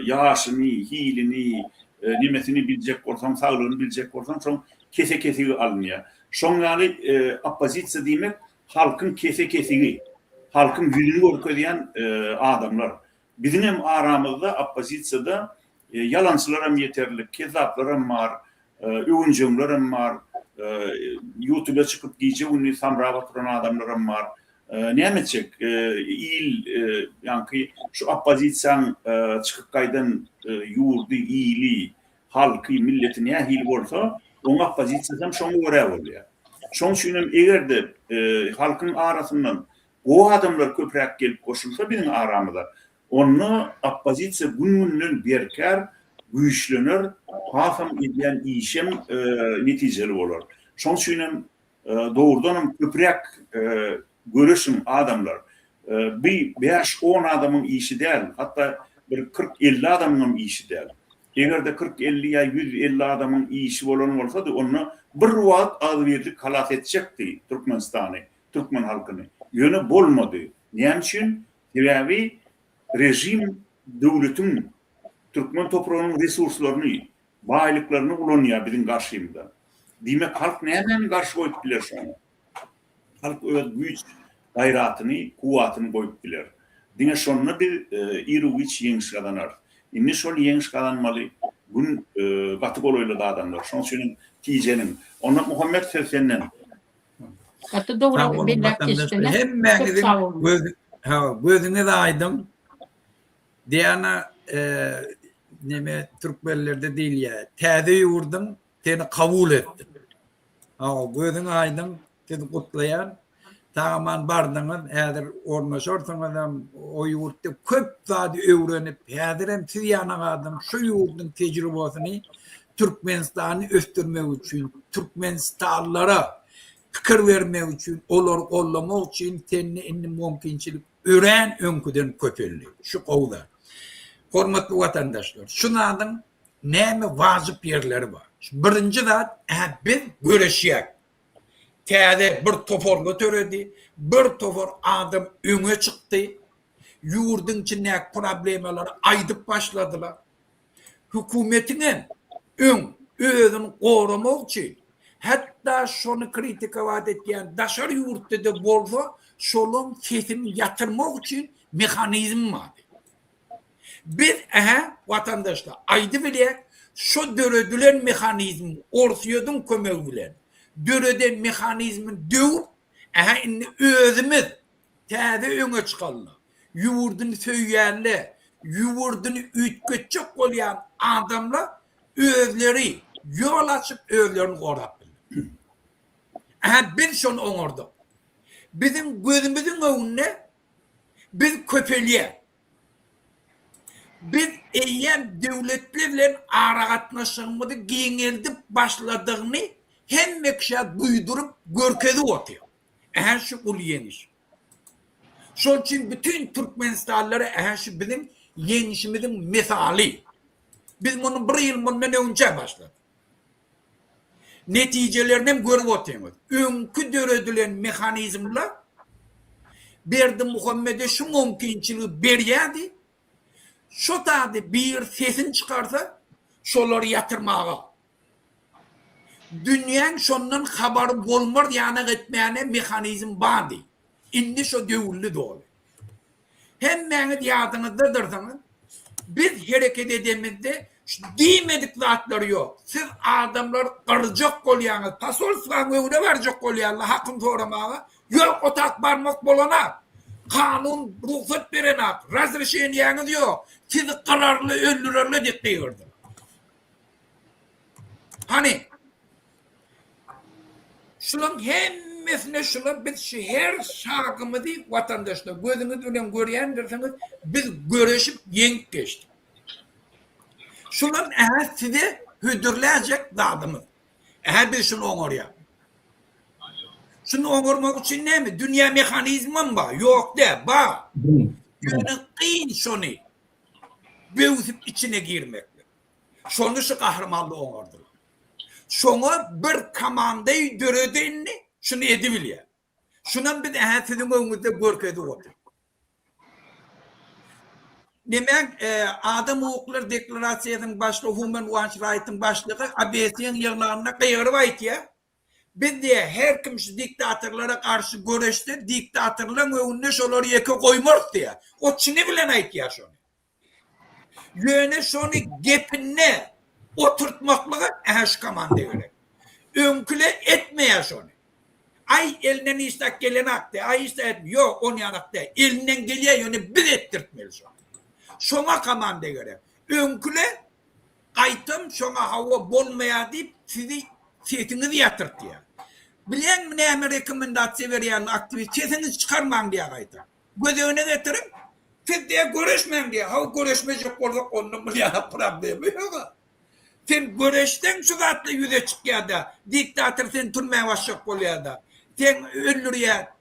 yaşını, hilini, nimetini bilecek olsam, sağlığını bilecek olsam son kesegi almaya. Şonyalı opozisiya demek halkın kesegi, halkın yüzünü örtüleyen adamlar. Bizim hem aramızda opozisiyada yalancılarım yeterli, kezzaplarım var, övüncümlerim var, YouTube'a çıkıp giyce ünlü samrava turan adamlarım var. Ne emecek? Yani şu opozisyon çıkıp kaydan yurdu, iyiliği, halkı, milleti ne hil olsa onun opozisyon şonu görev oluyor. Şonun için eğer de halkın arasından o adamlar köprek gelip koşulsa bizim aramızda onu opozisyon gününün berker, güçlenir, hafım edilen işim neticeli olur. Şonun için doğrudan köprek görüşüm adamlar bir 5-10 adamın işi değil, hatta bir 40-50 adamın işi değil. Eğer de 40-50 ya 150 adamın işi olan olsa da onu bir vaat adı verdik halat edecekti Türkmenistan'ı, Türkmen halkını. Yönü bolmadı. Niye için? Sebebi rejim devletin Türkmen toprağının resurslarını, baylıklarını kullanıyor bizim karşımda. Demek halk neden karşı koyup bilir şu an? Halk öyle güç gayratını, kuvvetini koyup bilir. Dine sonuna bir İruviç yeniş kazanır. İnne şol yeniş kazanmalı. Gün katı koluyla da adamlar. Şonun için ticenin. Ona Muhammed Sessen'den. Katı doğru bir dakika. Hemmenizin gözüne de aydın. Diyana Türkmenlerde değil ya. Təde vurdum, seni kabul ettim. Gözüne aydın, seni kutlayan. Tamamen bardınız, eğer olmaşorsan adam o yurtta köp zadi öğrenip, eğer hem siz yanağadım, şu yurtun tecrübesini Türkmenistan'ı östürmek için, Türkmenistanlara fikir vermek için, olur kollamak için tenni mümkünçilik öğren önküden köpelli. Şu kovda. Hormatlı vatandaşlar, şunların neyme vazip yerleri var. Birinci de biz görüşecek. Təde bir toporlu töredi, bir topor adam öne çıktı. Yurdun içindeki problemleri aydıp başladılar. Hükümetinin özünü korumak için hatta şunu kritika vaat etken daşar yurtta da bolsa şolun kesini yatırmak için mekanizm var. Biz vatandaşlar aydı bile şu dörödülen mekanizm orsuyordun kömök bilen. Döröden mekanizmin dövüp inni özümüz täze öňe çıkalım. Yuvurdun söyýänle, yuvurdun ütköççük bolýan adamlar özleri yol açıp özlerini gorap bildi. Biz şonu oňordy. Bizim gözümüzün önüne biz köpeliye. Biz eýen devletler bilen aragatnaşymyzy giňeldip başladygyny hemme kişi duydurup görkezip otýar. Şu ýeniş. Şol için bütün Türkmenistanlılara şu bizim yenişimizin mesali. Biz bunu bir yıl bundan önce başladık. Neticelerini hem görüp otuyoruz. Önkü dörödülen mekanizmler Berdi Muhammed'e şu mümkünçülüğü beriyadi. Şu tadı bir sesin çıkarsa şoları yatırmağa. Dünyanın şondan haberi bolmar yana etmeyene mekanizm bağlı. İndi şu dövüllü doğru. Hem beni diyadınızda dırsanız biz hareket edemizde diyemedik zatları yok. Siz adamlar kıracak kolyanı, tasolsan öyle verecek kolyanı, hakkın soramağı, yok otak barmak bolana, kanun ruhsat verenak, razreşeyin yanı yok. Sizi kararlı öldürürle diktiyordu. Hani şunun hemmesine şunun biz her şarkımızı vatandaşlar gözünüz önüne görüyen derseniz biz görüşüp yenk geçtik. Şunun size hüdürleyecek dağdımız. Biz şunu onuruyor. Şunu onurmak için ne mi? Dünya mekanizmı mı var? Yok de, var. Yönetkin şunu. Büyütüp içine girmekle. Şunu şu kahramanlığı onurdular. Şunu bir komandayı dörödenini şunu edebiliyor. Şunun bir de sizin önünüzde görkezi otur. Demek Adam Hukukları Deklarasyası'nın başlığı, Human Rights'ın başlığı ABS'nin yıllarına kıyırı var ya. Biz de her kim şu diktatörlere karşı görüştü, diktatörlerin önüne şoları yeke koymurt diye. O Çin'i bilen ait ya şunu. Yöne şunu gepinne oturtmaklığı şu komanda göre. Önküle etmeye şunu. Ay elinden istak gelen aktı, ay istak etmiyor, yok onu yanakta. Elinden geliyor yönü bir ettirtmeli şunu. Şuna komanda göre. Önküle kaytım şuna hava bolmaya deyip sizi sesinizi yatırt diye. Bilen mi ne rekomendasyon veriyen aktivist sesinizi çıkarmam diye kaytım. Gözü öne getirin. Siz diye görüşmem diye. Hava görüşmeyecek olacak onun bir problemi yok. Sen görüşten şu zatla yüze çıkıyor da. Diktatör sen turmaya başlayacak oluyor da. Sen ölür ya.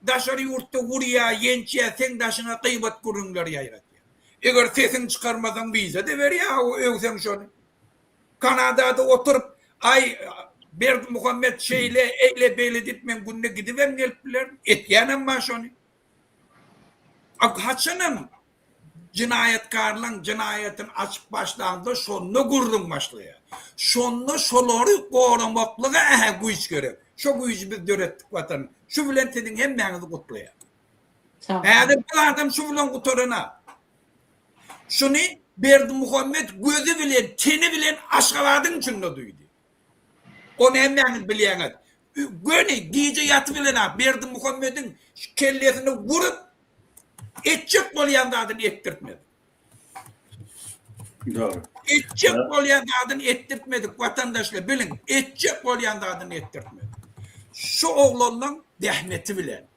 Daşarı yurtta vuruya, yençiye, sen daşına kıymet kurunlar yaratıyor. Eğer sesini çıkarmadan vize de ver ya, o övsen şunu. Kanada'da oturup, ay Berdi Muhammed şeyle, eyle beyle ditmen gününe gidiver gelipler, etyenem var şunu. Haçanım, cinayetkarlığın cinayetin açık başlandı, şunu kurdum başlıyor. Şunu şoları korumaklığı bu iş görev. Şu bu işi biz dörettik vatanı. Şu bilen dedin hem beni kutluyor. Eğer bu adam şu bilen kuturuna. Şunu Berdi Muhammed gözü bilen, teni bilen aşkaladın içinde duydu. Onu hem beni bileyen. Gönü giyece yatı bilen Berdi Muhammed'in kellesini vurup etçik bolyan da adını ettirtmedi. Doğru. Etçik bolyan da adını ettirtmedik vatandaşlar bilin. Etçik bolyan da adını ettirtmedik. Şu oğlanın dehmeti bilen,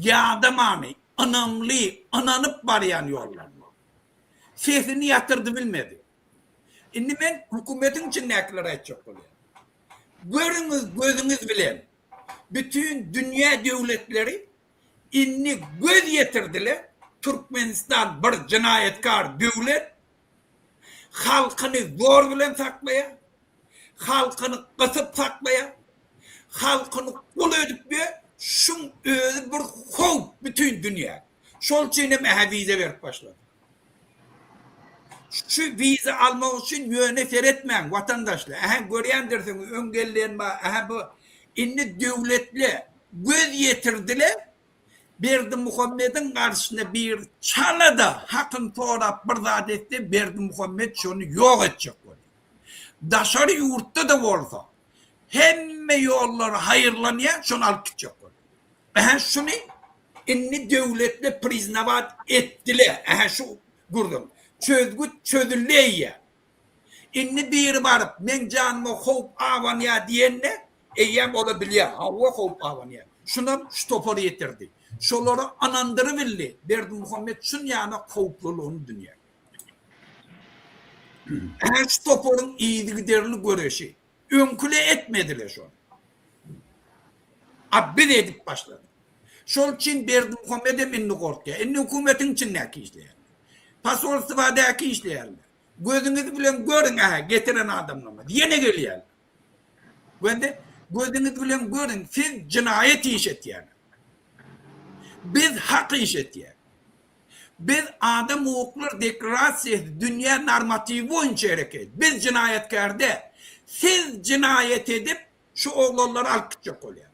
yağdamanı, anamlı, ananıp barayan yollar. Sesini yatırdı bilmedi. Şimdi ben hükümetin için nekler edecek oluyor. Görünüz gözünüz bilen, bütün dünya devletleri inni göz yetirdiler. Türkmenistan bir cinayetkar devlet, halkını zor bilen saklaya, halkını kısıp saklaya, halkını kul edip de şun özü bir hov bütün dünya. Şol için vize verip başladı. Şu vize almak için yöne seyretmeyen vatandaşlar. Görüyen dersiniz engelleyen bu inni devletle göz yetirdiler. Berdimuhammed'in karşısında bir çalada hakın torap bir zat etti, Berdimuhammed şunu yok edecek. Daşarı yurtta da olsa hemme yolları hayırlanıya şunu alıp gidecek. Ben şunu inni devletle priznavat ettiler. Şu gurdum. Çözülüyor. İnni bir varıp men canıma hop avanya diyenle eyyem olabiliyor. Hava hop avanya. Şuna stopor yetirdi. Şoları anandırıbildi. Berdimuhammed şun yana hopluluğunu dünya. Stoporun iyiliği derli görüşü. Önküle etmediler şu an. Abid edip başladı. Şol için Berdimuhammed'e minni korkuyor. Hükümetin için ne ki işleyen? Pasorsıvadaki işleyen. Gözünüzü bilen görün getiren adamlama. Yine geliyor. Gözünüzü bilen görün. Siz cinayet iş et yani. Biz hak iş et yani. Biz adam hukuklar deklarasyonu dünya normatifi boyunca hareket. Biz cinayetkerde siz cinayet edip şu oğulları alıp gidecek oluyor.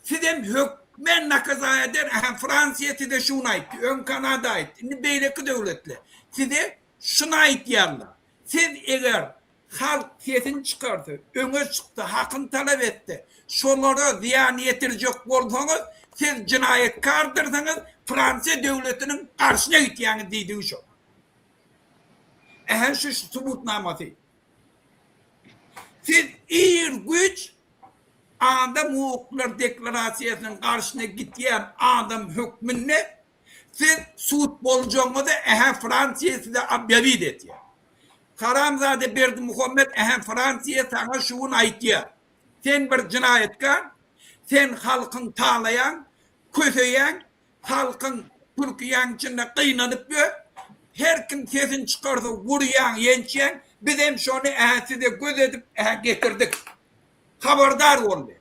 Sizin hükmen nakaza eder. Fransiyeti de şuna ait. Ön Kanada ait. Beyleki devletli. Size şuna ait yerler. Siz eğer halk sesini çıkardı, öne çıktı, hakkını talep etti, şoları ziyan yetirecek olsanız, siz cinayetkardırsanız, Fransa devletinin karşısına gittiğini dediği şu. Şu subutnaması. Siz iyi güç, adam hukuklar deklarasyasının karşısına gittiğin adam hükmünne, siz suut bolacağınızı Fransa'ya size abyavid et ya. Karamzade Berdimuhammed Fransa'ya sana şuun ait ya. Sen bir cinayetkar, sen halkın tağlayan, köseyen, halkın Türkiye'nin içinde kıynanıp her kim sesini çıkardı, vuruyan, yençeyen, biz hem şunu size göz edip getirdik. Haberdar oldu.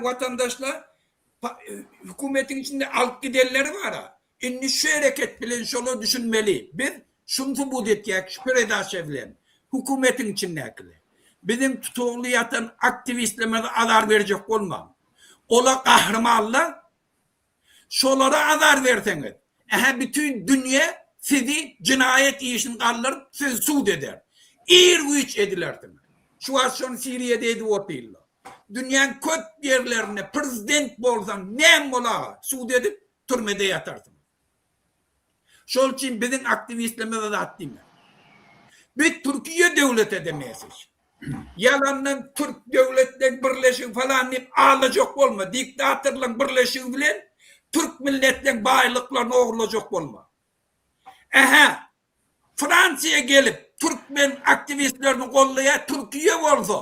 Vatandaşlar, hükümetin içinde alt giderleri var ha. İnni şu hareket bilen şunu düşünmeli. Biz şunu subut ettik, şüphe edaşevlen. Hükümetin içinde akıllı. Bizim tutuklu yatan aktivistlerimize azar verecek olmam. Ola kahramanlar, şolara azar verseniz. Bütün dünya sizi cinayet işini kaldırıp sizi suud eder. İrviç edilersiniz. Şu an şunu Suriye'de ediyorlar. Dünyanın kötü yerlerine prezident bolsan ne mola suud edip türmede yatarsın. Şol için bizim aktivistlerimize de attım. Biz Türkiye devlet edemeyiz. Yalandan Türk devletle birleşik falan deyip ağlayacak olma. Diktatörle birleşik bilen Türk milletle baylıklarını oğurlayacak olma. Fransa'ya gelip Türkmen aktivistlerini kollaya Türkiye olsa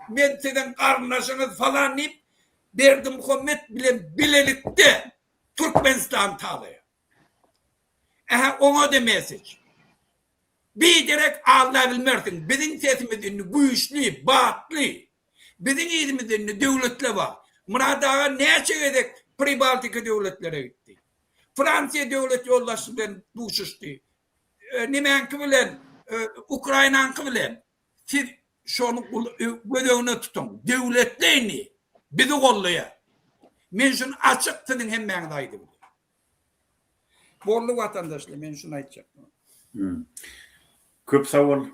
ben sizin kardeşiniz falan deyip Berdimuhammed bile bilelikte Türkmenistan tağlaya. Ona demeyecek. Bir direkt ağlayabilmersin. Bizim sesimizin güçlü, baatlı. Bizim izimizin devletler var. Murat Ağa ne çekecek? Pribaltika devletlere gitti. Fransa devlet yoldaşlıkla buluştu. Nimenki bilen, Ukrayna'nki bilen. Siz şunu gözüne tutun. Devletlerini bizi kollaya. Ben şunu açık sizin hemen daydı. Borlu vatandaşlar ben şunu açacaktım. Köp savol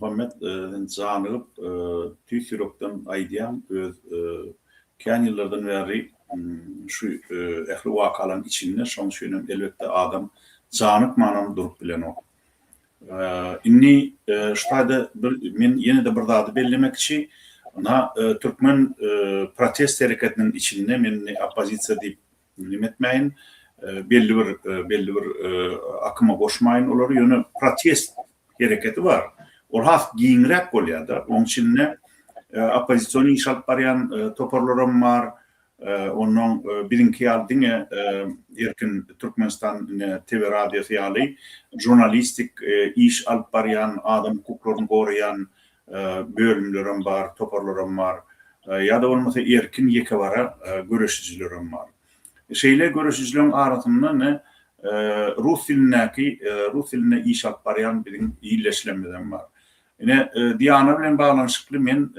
Muhammed zanıp tüysürükten aydiyan öz kän yıllardan beri şu ehli vakaların içinde şonu söyleyeyim elbette adam zanıp manam durup bilen o. İnni ştada men yine de bir zady bellemek için Türkmen protest hareketinin içinde men opozisiya deyip nimetmeyin belli bir akıma koşmayın olur yönü protest hareketi var. Orhas giyinrek oluyor da onun için ne opozisyonu inşaat barayan toparlarım var. Onun birinki aldığını erkin Türkmenistan TV radyosu yalı jurnalistik iş alıp barayan adam hukuklarını koruyan bölümlerim var, toparlarım var. Ya da olmasa erkin yekevara görüşücülerim var. Şeyle görüşücülüğün arasında ne Rus diline iş alıp barayan bir iyileşlemeden var. Yine Diana bilen bağlanışıklı men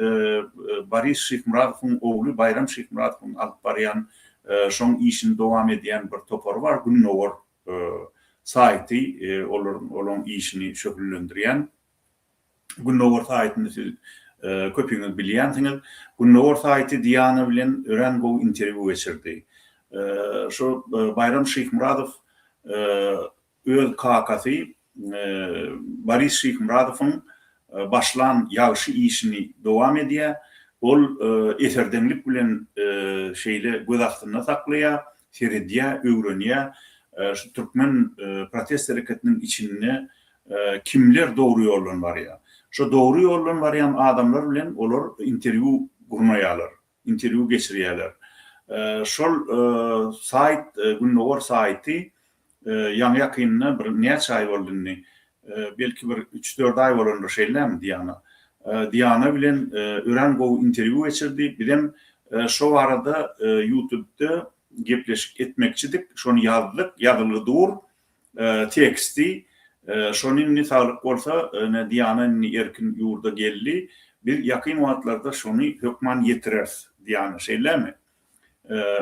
Boris Şıkmuradov'un oğlu Bayram Şıkmuradov'un alıp barayan şoň işini dowam edýän bir topar var. Günnowar saýty olaryň işini şöhürlendirýän. Günnowar saýtyny siz köpüňiz bilýänsiňiz. Günnowar saýty Diana bilen ören gowy interwiu geçirdi. Şo Bayram Şıkmuradov öz kakasy Boris Şıkmuradov'un başlan ýagşy işini dowam edýär. Ol eserdenlik bilen şeýle göz astyna saklaýar, seredýär, öwrenýär. Şu türkmen protest hareketinin içinde kimler doğru yoldan barýar. Şu doğru yoldan barýan adamlar bilen olar interwiu gurmaýarlar, interwiu geçirýärler. Şol sayt Günnowar saýty ýa-ni ýakynna bir näçe ay boldyny, belki bir 3-4 ay bolandyr şeýlem Diana. Diana bilen ören gowy interwiu geçirdi. Bilen şo arada YouTube'da gepleşik etmekçidik. Şonu yazdık, yazılıdır, teksti. Şonun ne sağlık bolsa, Diana'nın erkin yurda geldi. Bir yakın wagtlarda şonu hökman yetirers Diana şeýlemi.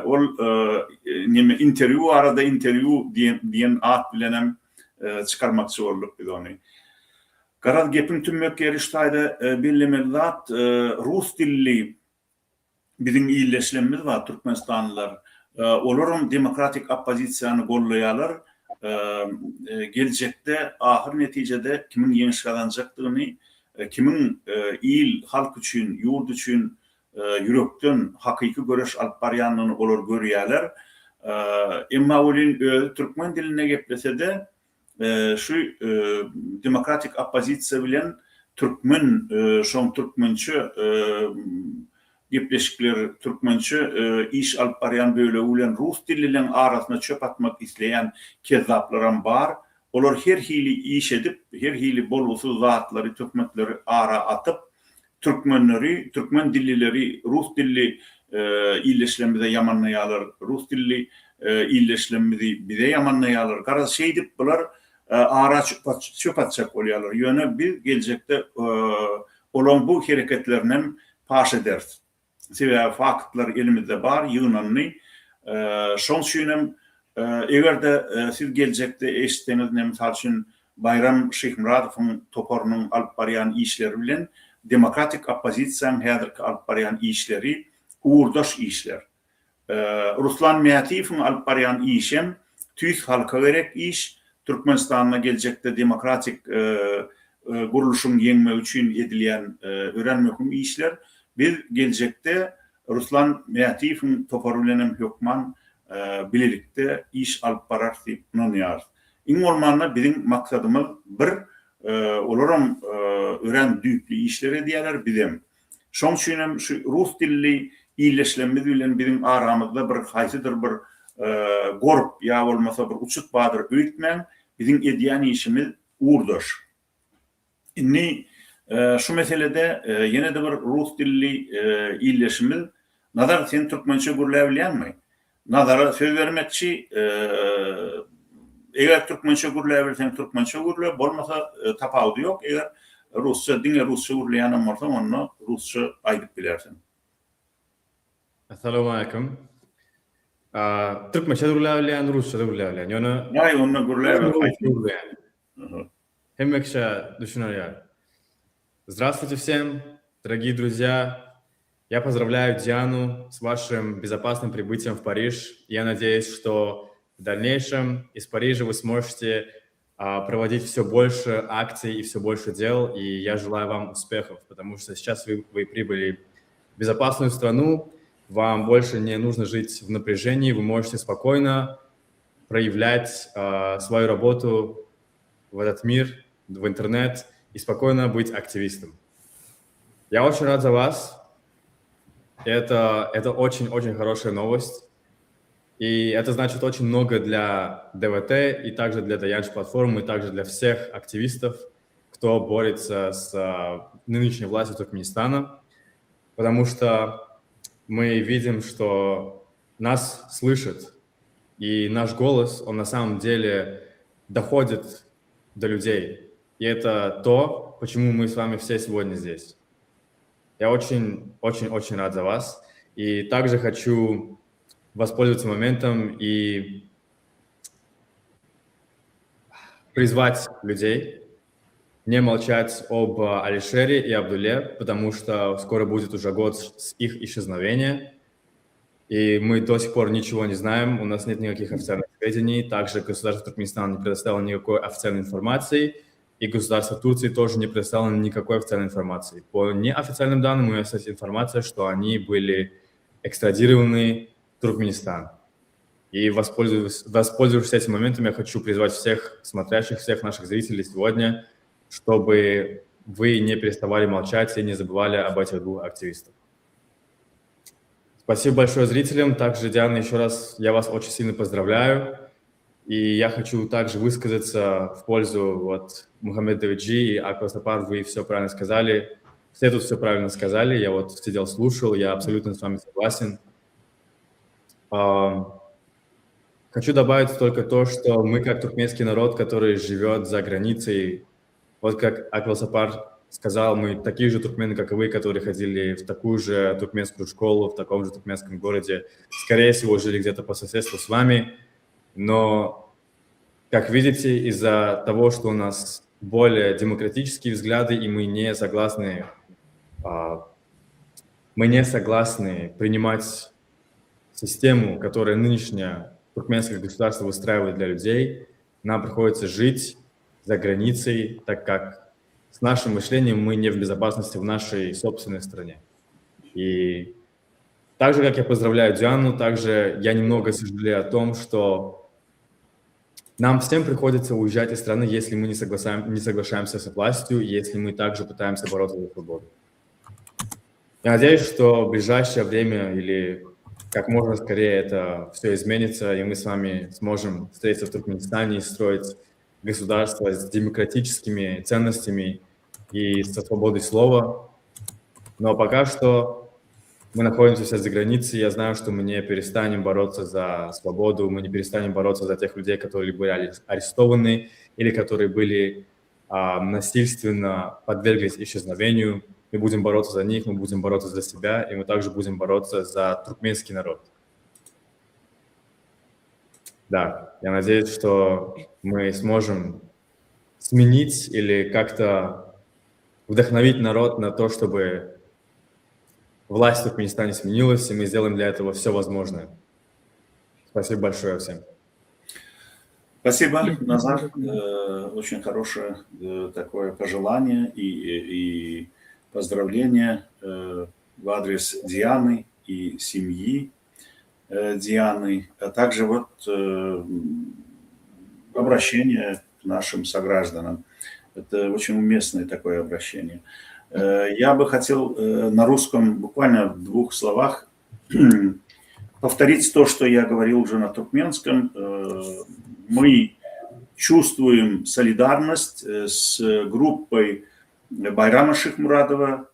Ol neme interwiu arada interwiu diyen at bilenem çıkarmakçı bolduk biz onu. Garaz gepin tümmek eriştayda bellemeli zat Rus dilli bizim iyileşlemimiz var Türkmenistanlılar. Olaryň demokratik oppozisiýany gollaýarlar. Gelecekde ahir netijede kimin ýeňiş kazanjakdygyny, kimin il halk üçin, ýurt üçin yürekden hakyky göreş alyp barýanlygyny olar görýärler. Emma olin türkmen diline geplesede şu demokratik oppozisiýa bilen türkmen şoň türkmençe gepleşikler türkmençe iş alyp barýan böle bilen rus dililen arasyna çöp atmak isleýän kezzaplar bar. Olar her hili iş edip, her hili bolusuz zatlary, tökmetleri ara atyp türkmenleri, türkmen dillileri rus dilli illeşlemide yamanlaýarlar, rus dilli illeşlemidi bize yamanlaýarlar. Garaz şey dip bular ara çöp atjak bolýarlar. Ýöne bir gelecekde olan bu hereketlerinden paş ederiz. Sebäbi faktlar elimizde bar, ýığnanly. Şoň üçin egerde siz gelecekde eşitdiňiz nemsal üçin Bayram Şıkmuradowyň toparynyň alyp barýan işleri bilen demokratik oppozisiýanyň häzirki alyp barýan işleri uğurdaş işler. Ruslan Miýatiýewiň alyp barýan işem tüýs halka gerek iş. Türkmenistanyna gelecekde demokratik guruluşyň ýeňme üçin edilýän örenmekim işler. Biz gelecekte Ruslan Miýatiýewiň topary bilen hökman bilelikde iş alyp barar diýip inanýar. Iň bolmanda biziň maksadymyz bir olaryň ören düýpli işler edýärler bizem. Şoň üçin şu rus dilli iýleşlemimiz bilen biziň aramyzda bir haýsydyr bir gorp ýa bolmasa bir uçuk badyr öýtmän biziň edýän işimiz uğurdaş. Inni şu meselede yine de bir rus dilli iýleşimiz nazar sen türkmençe gurlaýa bilýänmi? Nazara söz vermekçi eger türkmençe gurlaýa bilsen türkmençe gurla, bolmasa tapawdy ýok. Eger rusça diňe rusça gurlaýan bolsa onu rusça aýdyp bilersin. Assalamu alaikum. Türkmençe gurlaýa bilýän, rusça gurlaýa bilýän. Ýöne Ýa onu gurlaýa bilýän. Hemmekçe düşünýär. Здравствуйте всем, дорогие друзья. Я поздравляю Диану с вашим безопасным прибытием в Париж. Я надеюсь, что в дальнейшем из Парижа вы сможете проводить все больше акций и все больше дел. И я желаю вам успехов, потому что сейчас вы прибыли в безопасную страну, вам больше не нужно жить в напряжении, вы можете спокойно проявлять свою работу в этот мир, в интернет и спокойно быть активистом. Я очень рад за вас. Это очень-очень хорошая новость. И это значит очень много для ДВТ, и также для Даянш-платформы, и также для всех активистов, кто борется с нынешней властью Туркменистана. Потому что мы видим, что нас слышат, и наш голос, он на самом деле доходит до людей. И это то, почему мы с вами все сегодня здесь. Я очень рад за вас. И также хочу воспользоваться моментом и призвать людей не молчать об Алишере и Абдулле, потому что скоро будет уже год с их исчезновения, и мы до сих пор ничего не знаем, у нас нет никаких официальных сведений, также государство Туркменистана не предоставило никакой официальной информации, и государство Турции тоже не предоставило никакой официальной информации. По неофициальным данным у нас есть информация, что они были экстрадированы в Туркменистан. И воспользовавшись этим моментом, я хочу призвать всех смотрящих, всех наших зрителей сегодня, чтобы вы не переставали молчать и не забывали об этих двух активистах. Спасибо большое зрителям. Также, Диана, еще раз я вас очень сильно поздравляю. И я хочу также высказаться в пользу Мухаммед Давиджи и Акбар Сапар. Вы все правильно сказали. Все тут все правильно сказали. Я сидел, слушал. Я абсолютно с вами согласен. Хочу добавить только то, что мы, как туркменский народ, который живет за границей, вот как Акбар Сапар сказал, мы такие же туркмены, как и вы, которые ходили в такую же туркменскую школу, в таком же туркменском городе. Скорее всего, жили где-то по соседству с вами. Но, как видите, из-за того, что у нас более демократические взгляды, и мы не согласны принимать систему, которую нынешнее туркменское государство выстраивает для людей, нам приходится жить за границей, так как с нашим мышлением мы не в безопасности в нашей собственной стране. И так же, как я поздравляю Диану, также я немного сожалею о том, что нам всем приходится уезжать из страны, если мы не соглашаемся с властью, если мы также пытаемся бороться за свободу. Я надеюсь, что в ближайшее время или как можно скорее это все изменится, и мы с вами сможем встретиться в Туркменистане и строить государство с демократическими ценностями и со свободой слова. Но пока что мы находимся все за границей. Я знаю, что мы не перестанем бороться за свободу, мы не перестанем бороться за тех людей, которые были арестованы или которые были насильственно подверглись исчезновению. Мы будем бороться за них, мы будем бороться за себя, и мы также будем бороться за туркменский народ. Да, я надеюсь, что мы сможем сменить или как-то вдохновить народ на то, чтобы власть в Туркменистане сменилась, и мы сделаем для этого все возможное. Спасибо большое всем. Спасибо, Назар. Очень хорошее такое пожелание и поздравление в адрес Дианы и семьи Дианы, а также обращение к нашим согражданам. Это очень уместное такое обращение. Я бы хотел на русском буквально в двух словах повторить то, что я говорил уже на туркменском. Мы чувствуем солидарность с группой Байрама Шихмурадова.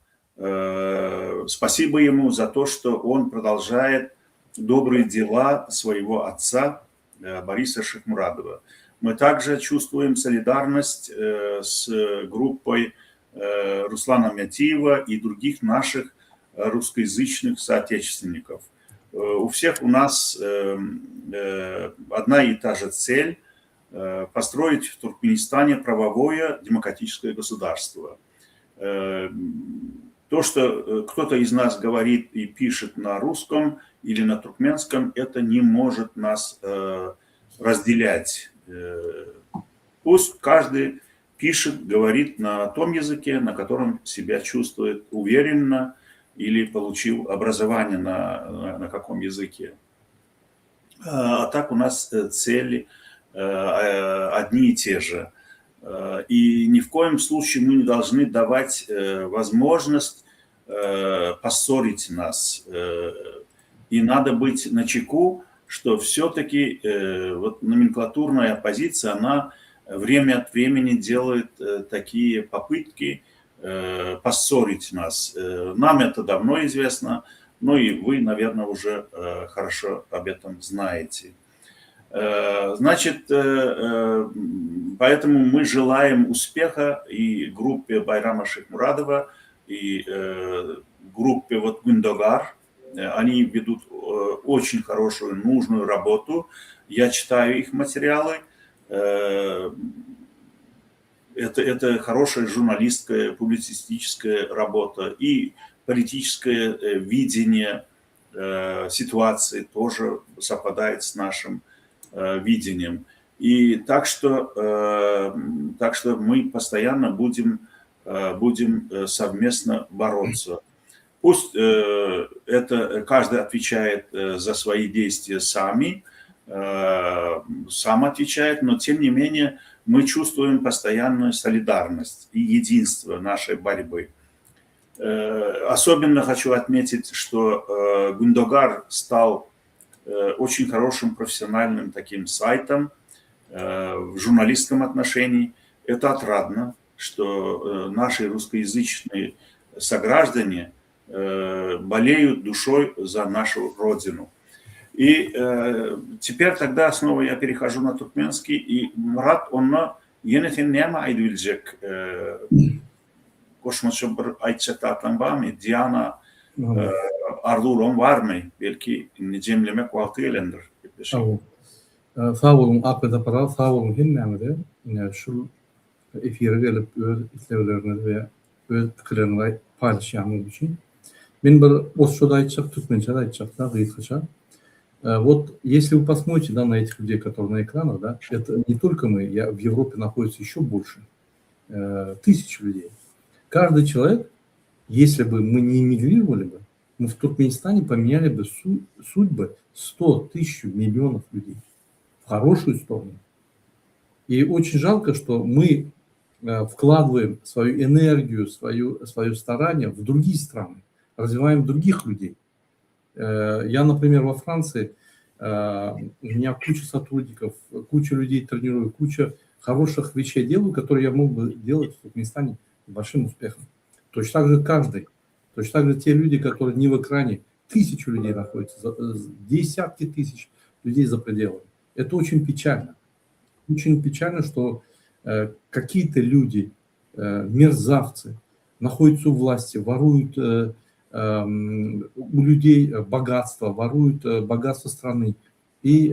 Спасибо ему за то, что он продолжает добрые дела своего отца Бориса Шихмурадова. Мы также чувствуем солидарность с группой Руслана Мятиева и других наших русскоязычных соотечественников. У всех у нас одна и та же цель – построить в Туркменистане правовое демократическое государство. То, что кто-то из нас говорит и пишет на русском или на туркменском, это не может нас разделять. Пусть каждый пишет, говорит на том языке, на котором себя чувствует уверенно или получил образование на каком языке. А так у нас цели одни и те же. И ни в коем случае мы не должны давать возможность поссорить нас. И надо быть начеку, что все-таки номенклатурная оппозиция, она время от времени делает такие попытки поссорить нас. Нам это давно известно, но и вы, наверное, уже хорошо об этом знаете. Значит, поэтому мы желаем успеха и группе Байрама Шейхмурадова, и группе вот Гундогар. Они ведут очень хорошую, нужную работу. Я читаю их материалы. Это хорошая журналистская, публицистическая работа. И политическое видение ситуации тоже совпадает с нашим видением. И так что мы постоянно будем совместно бороться. Пусть это каждый отвечает за свои действия сам отвечает, но тем не менее мы чувствуем постоянную солидарность и единство нашей борьбы. Особенно хочу отметить, что Гундогар стал очень хорошим профессиональным таким сайтом в журналистском отношении. Это отрадно, что наши русскоязычные сограждане болеют душой за нашу родину. И теперь тогда снова я перехожу на туркменский, и Мурат, онна енетен нема айдвилжек koşmaça bir aytacak atlan var mı? Diana arzulan var mı? Belki cemlemek vakti gelendir. Sağ olun, Ahmet Aparal, sağ olun hemmemede. Şu efire gelip öz isteklerini ve öz fikirlerini paylaşacağımız için. Ben bir Osço'da aytacak, Türkmençe'de aytacak da kıyıtkaça. Вот если вы посмотрите на этих людей, которые на экранах, да, это не только мы, в Европе находится еще больше, тысяч людей. Каждый человек, если бы мы не эмигрировали бы, мы в Туркменистане поменяли бы судьбы 100 тысяч миллионов людей в хорошую сторону. И очень жалко, что мы вкладываем свою энергию, свое старание в другие страны, развиваем других людей. Я, например, во Франции, у меня куча сотрудников, куча людей тренирую, куча хороших вещей делаю, которые я мог бы делать в Туркменистане большим успехом. Точно так же каждый. Точно так же те люди, которые не в экране, тысячи людей находятся, десятки тысяч людей за пределами. Это очень печально. Очень печально, что какие-то люди, мерзавцы, находятся у власти, воруют у людей богатство, воруют богатство страны и,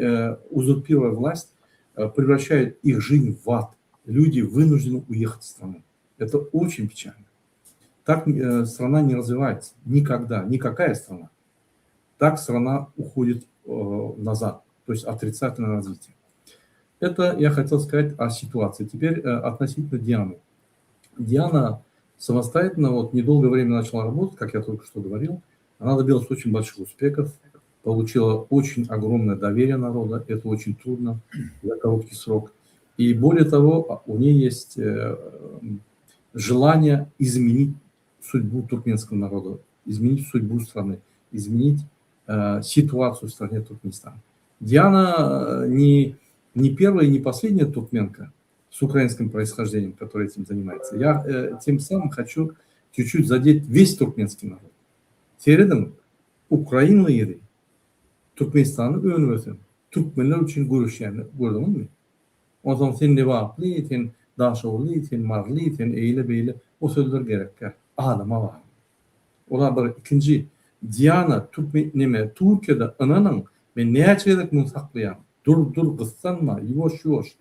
узурпируя власть, превращают их жизнь в ад. Люди вынуждены уехать из страны. Это очень печально. Так страна не развивается. Никогда. Никакая страна. Так страна уходит назад. То есть отрицательное развитие. Это я хотел сказать о ситуации. Теперь относительно Дианы. Диана самостоятельно вот недолгое время начала работать, как я только что говорил. Она добилась очень больших успехов. Получила очень огромное доверие народа. Это очень трудно за короткий срок. И более того, у нее есть желание изменить судьбу туркменского народа, изменить судьбу страны, изменить ситуацию в стране Туркменистан. Диана не первая и не последняя туркменка с украинским происхождением, которая этим занимается. Я тем самым хочу чуть-чуть задеть весь туркменский народ. Seyreden Ukraynalı yeri Türkmenistan'ı önümesin. Türkmenler için görüşlerini gördün mü? O zaman sen nevaplı, sen daşoğlu, sen marlı, sen eyle beyle o sözler gerekler. Adama var. Ola bir ikinci Diana Türkmenime Türkiye'de ananın ben neye çeyrek bunu saklayan? Dur kıssanma, yoş.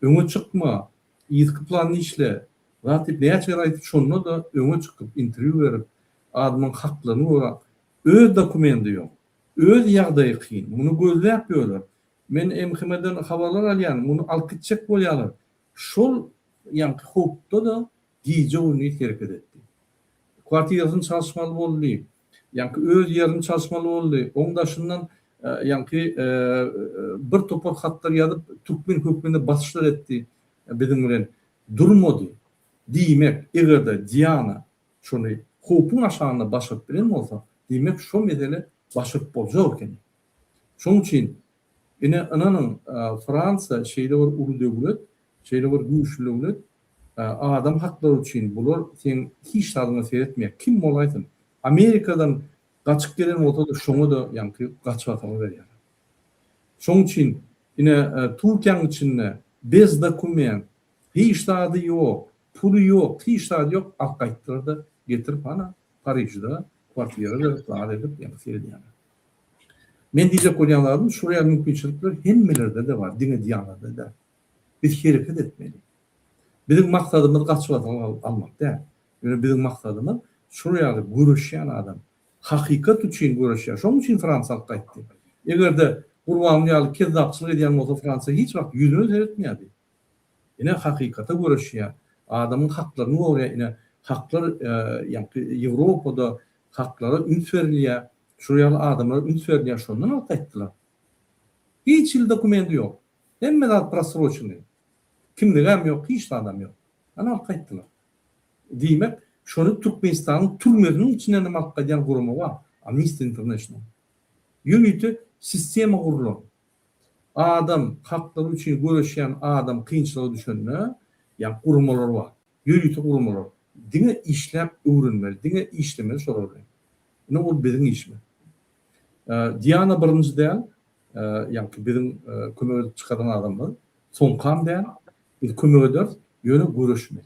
Öne çıkma, izki planını işle. Zaten neye çeyrek şunu da öne çıkıp interview verip adamın haklarını olarak öz dokumenti yok. Öz yağdayı kıyın. Bunu gözle yapıyorlar. Men MHM'den havalar alayan, bunu alkıtacak bolyalar. Şol yani hukukta da giyce oyunu hareket etti. Kuartiyasının çalışmalı oldu. Yani öz yerin çalışmalı oldu. Ondaşından yani bir topar hatlar yazıp Türkmen hükümünde basışlar etti. Bizim bilen durmadı. Demek eğer de Diana şunu hukukun aşağına başıp bilen olsa demek şu mesele başıp bolacak. Şunun için yine ananın Fransa şeyde var ulu devlet, şeyde var güçlü devlet, adam hakları için bunlar sen hiç tadına seyretmeye kim olaydın? Amerika'dan kaçıp gelen ortada şunu da yani kaçıp atamı veriyor. Şunun için yine Türkiye'nin içinde bez dokument, hiç tadı yok, pulu yok, hiç tadı yok, alkayttırdı, getirip bana Paris'de kvartiyere rahat edip yapıyor yani. Men diyecek olanlarım şuraya mümkünçilikler hemmelerde de var, dine diyanlarda da. Biz hareket etmeli. Bizim maksadımız kaçıvadan almak değil. Yani bizim maksadımız şuraya görüşen adam. Hakikat için görüşen. Şunun için Fransa alkayttı. Eğer de Kurbanlıyalı kezzapçılık ediyen olsa Fransa hiç vakit yüzünü seyretmeydi. Yine hakikate görüşen. Adamın haklarını oraya yine haklar yani Avrupa'da haklara üns veriliyor. Şuraya adamlara üns veriliyor. Şundan alkayttılar. Hiç il dokumenti yok. Hem de prasroçunu. Kimligem yok, hiç adam yok. Ana alkayttılar. Demek, şunu Türkmenistan'ın türmesinin içinden de malkadiyan kurumu var. Amnesty International. Yönütü sistema kurulu. Adam, hakları için görüşen adam kıyınçlığı düşünme, yani kurumalar var. Yönütü kurumalar. Dine işlem öğrenmeli, dine işlemeli sorarlar. Ne olur bizim işmi. Diana birinci değil, yani bizim kömürü çıkaran adamlar, son kan değil, kömürler yönü görüşmeli.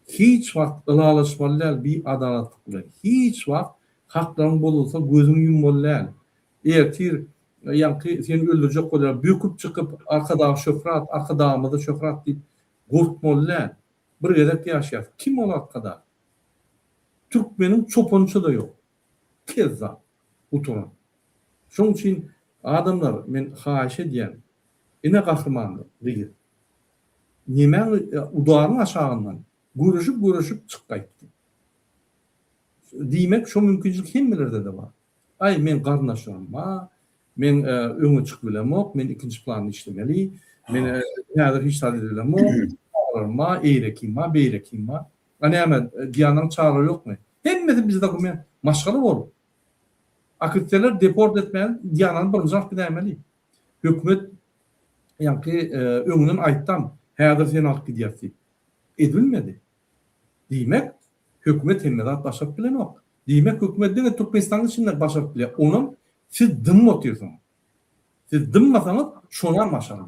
Hiç vakt ılalışmalılar bir adaletlikler. Hiç vakt hakların bolulsa gözünü yummalılar. Eğer yani seni öldürecek olar, büyüküp çıkıp arkadağı şöhret, arkadağımızda şöhret deyip korkmalılar. Bir gedek yaşayar. Kim ol arkada? Türkmenin çopanışı da yok. Kezzap. Uturan. Şunun için adamlar men haşe diyen yine kahramandı. Değil. Nemen udarın aşağından görüşüp çıkayttı. Demek şu mümkünçülük hemmelerde de var. Ay men karnaşlanma, men öňe çık bilemok, men ikinci planı işlemeli, men näder hiç tadı bilemok, ağırma, eýrekima, beýrekima. Ana hemen diýanyň çara yok mu? Hemmesi bizde dokument maşgaly bolup. Aktiviteler deport etmeyen diýanyň birinji hakky dämeli. Hökümet ýa-ki öňünden aýtdam, häzir sen hakky diýerdi. Edilmedi. Demek hükümet hemmedat başap bilen ok. Demek hükümetten Türkmenistan'ın içinde başap bilen. Onun siz dım otuyorsunuz. Siz dımmasanız şuna başarılı.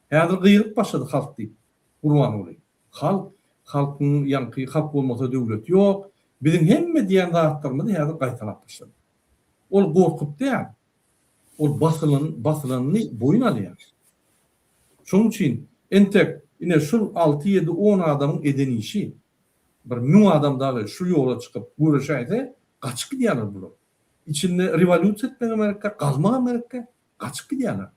Häzir gıyılık başladı halk deyip. Kurban olayım. Halkın yankı halk olmasa devlet yok. Bizim hemme diýen rahatlarımızı häzir qaytalap başladı. Ol korkup diýen. Ol basılanını boyun alýar. Şonuň için entek yine şu 6-7-10 adamın edeni işi bir 1000 adam dağı şu yola çıkıp görüşäýse kaçık diýerler bular. İçinde revolüsiýa etmek Amerika, kalma Amerika, kaçık diýerler.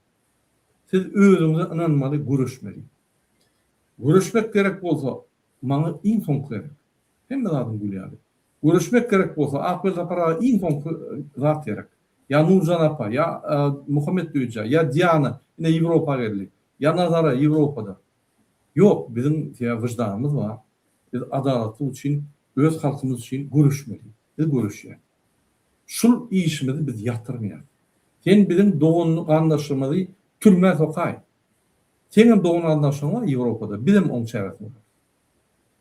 Siz özüňize inanmaly, görüşmeli. Görüşmek gerek bolsa, maňa info gerek. Hem de adam gülýär. Görüşmek gerek bolsa, akbel zapara info zat gerek. Ya Nurcan apa, ya Muhammed Döýce, ya Diana, yine Ýewropa geldi. Ya Nazara Ýewropada. Yok, bizim vicdanımız var. Biz adaletli için, öz halkımız için görüşmeli. Biz görüşüyor. Şu işimizi biz yatırmayalım. Sen bizim doğun anlaşılmalı, türme sokay. Senin doğun anlaşılmalı Avrupa'da. Bizim onun çevresinde.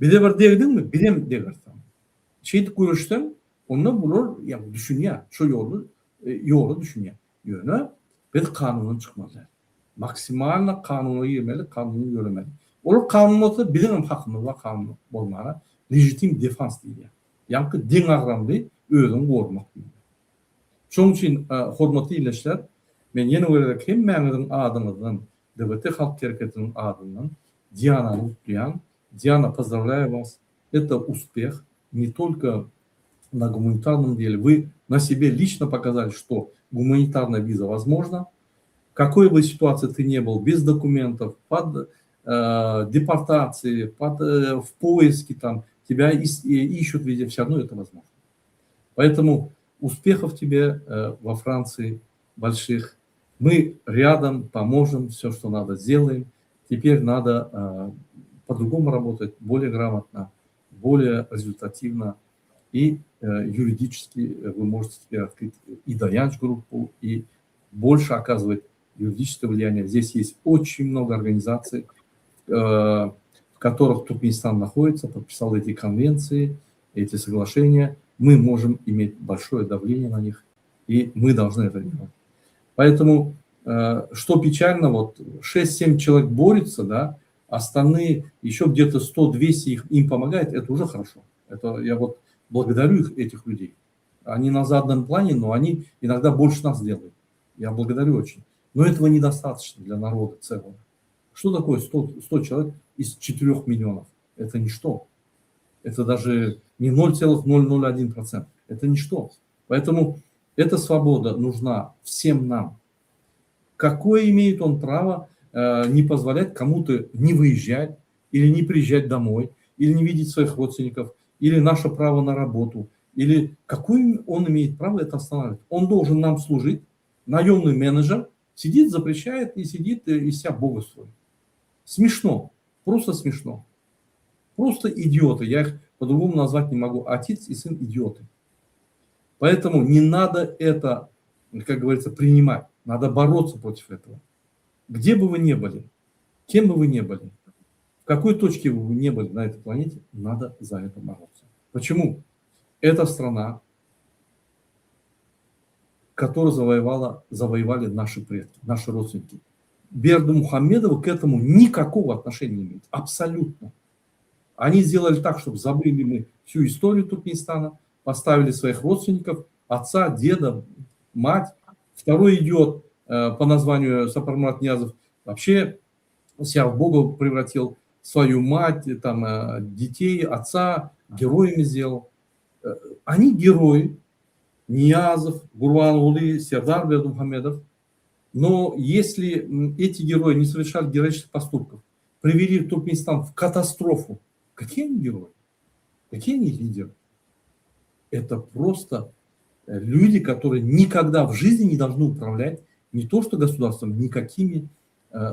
Bize bir derdin mi? Bizim dersen. Şeydik görüşten, onu bulur, yani düşünüyor. Şu yolu düşünüyor. Yönü, biz kanunun çıkmalı. Maksimal kanunu yemeli, kanunu yürümeli. Olur kanun olsa bizim hakkımız var kanun olmana. Lejitim defans değil. Yani din agramdı, özün korumak değil. Şunun için hormatly ileşler, men yeni olarak hem meňizin adınızdan, DBT Halk Hareketi'nin adından Diana'nı kutlayan, Диана, поздравляю вас. Это успех не только на гуманитарном деле. Вы на себе лично показали, что гуманитарная виза возможна. Какой бы ситуации ты не был, без документов, под депортацией, в поиске, там, тебя ищут везде, все равно это возможно. Поэтому успехов тебе во Франции больших. Мы рядом, поможем, все, что надо, сделаем. Теперь надо по-другому работать, более грамотно, более результативно. И юридически вы можете теперь открыть и Даянч-группу, и больше оказывать юридическое влияние. Здесь есть очень много организаций, в которых Туркменистан находится, подписал эти конвенции, эти соглашения. Мы можем иметь большое давление на них, и мы должны это делать. Поэтому что печально, вот 6-7 человек борются, да, остальные еще где-то 100-200 им помогает, это уже хорошо. Это я вот благодарю этих людей. Они на заднем плане, но они иногда больше нас делают. Я благодарю очень. Но этого недостаточно для народа целого. Что такое 100 человек из 4 миллионов? Это ничто. Это даже не 0,001%. Это ничто. Поэтому эта свобода нужна всем нам. Какое имеет он право не позволять кому-то не выезжать, или не приезжать домой, или не видеть своих родственников, или наше право на работу, или какое он имеет право это останавливать? Он должен нам служить, наемный менеджер, сидит, запрещает и сидит и себя Бога строит. Смешно, просто смешно. Просто идиоты, я их по-другому назвать не могу. Отец и сын идиоты. Поэтому не надо это, как говорится, принимать. Надо бороться против этого. Где бы вы ни были, кем бы вы ни были, в какой точке бы вы ни были на этой планете, надо за это бороться. Почему? Это страна, которую завоевали наши предки, наши родственники. Бердымухамедовы к этому никакого отношения не имеют. Абсолютно. Они сделали так, чтобы забыли мы всю историю Туркменистана, поставили своих родственников, отца, деда, мать. Второй идиот по названию Сапармурат Ниязов вообще себя в Бога превратил, свою мать, там, детей, отца героями сделал. Они герои, Ниязов, Гурбангулы, Сердар Бердымухамедов. Но если эти герои не совершали героических поступков, привели Туркменистан в катастрофу, какие они герои? Какие они лидеры? Это просто люди, которые никогда в жизни не должны управлять не то что государством, никакими,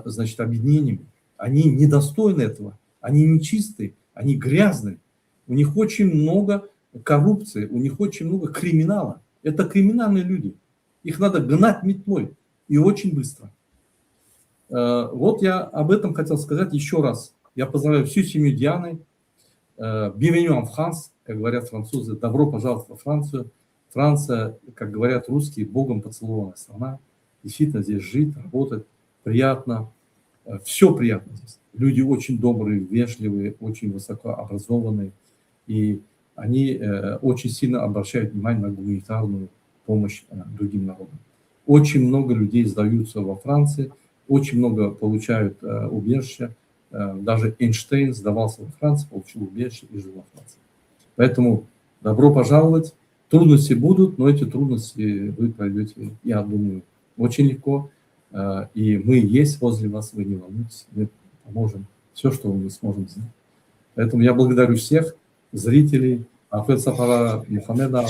значит, объединениями. Они недостойны этого, они нечистые, они грязные. У них очень много коррупции, у них очень много криминала. Это криминальные люди. Их надо гнать метлой и очень быстро. Вот я об этом хотел сказать еще раз. Я поздравляю всю семью Дианы. Bienvenue en France, как говорят французы. Добро пожаловать во Францию. Франция, как говорят русские, Богом поцелованная страна. Действительно, здесь жить, работать приятно. Все приятно здесь. Люди очень добрые, вежливые, очень высокообразованные. И они очень сильно обращают внимание на гуманитарную помощь другим народам. Очень много людей сдаются во Франции, очень много получают убежище. Даже Эйнштейн сдавался во Франции, получил убежище и жил во Франции. Поэтому добро пожаловать. Трудности будут, но эти трудности вы пройдете, я думаю, очень легко. И мы есть возле вас, вы не волнуйтесь, мы поможем все, что мы сможем сделать. Поэтому я благодарю всех зрителей, Ахмед Сапара, Мухаммеда,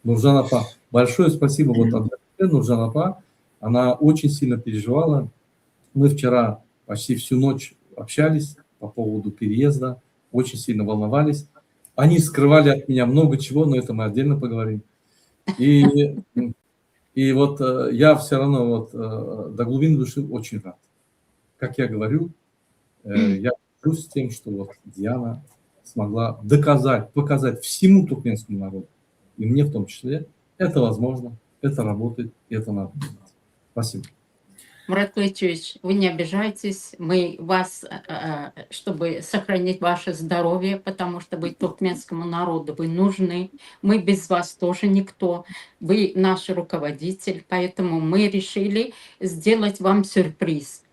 Нуржан Апа. Большое спасибо вот от Нуржан Апа. Она очень сильно переживала. Мы вчера почти всю ночь общались по поводу переезда, очень сильно волновались. Они скрывали от меня много чего, но это мы отдельно поговорим. И вот я все равно вот до глубины души очень рад. Как я говорю, я горжусь тем, что вот Диана смогла доказать, показать всему туркменскому народу, и мне в том числе, это возможно, это работает, и это надо делать. Спасибо. Мурат Кылычевич, вы не обижайтесь, мы вас, чтобы сохранить ваше здоровье, потому что вы туркменскому народу, вы нужны, мы без вас тоже никто, вы наш руководитель, поэтому мы решили сделать вам сюрприз.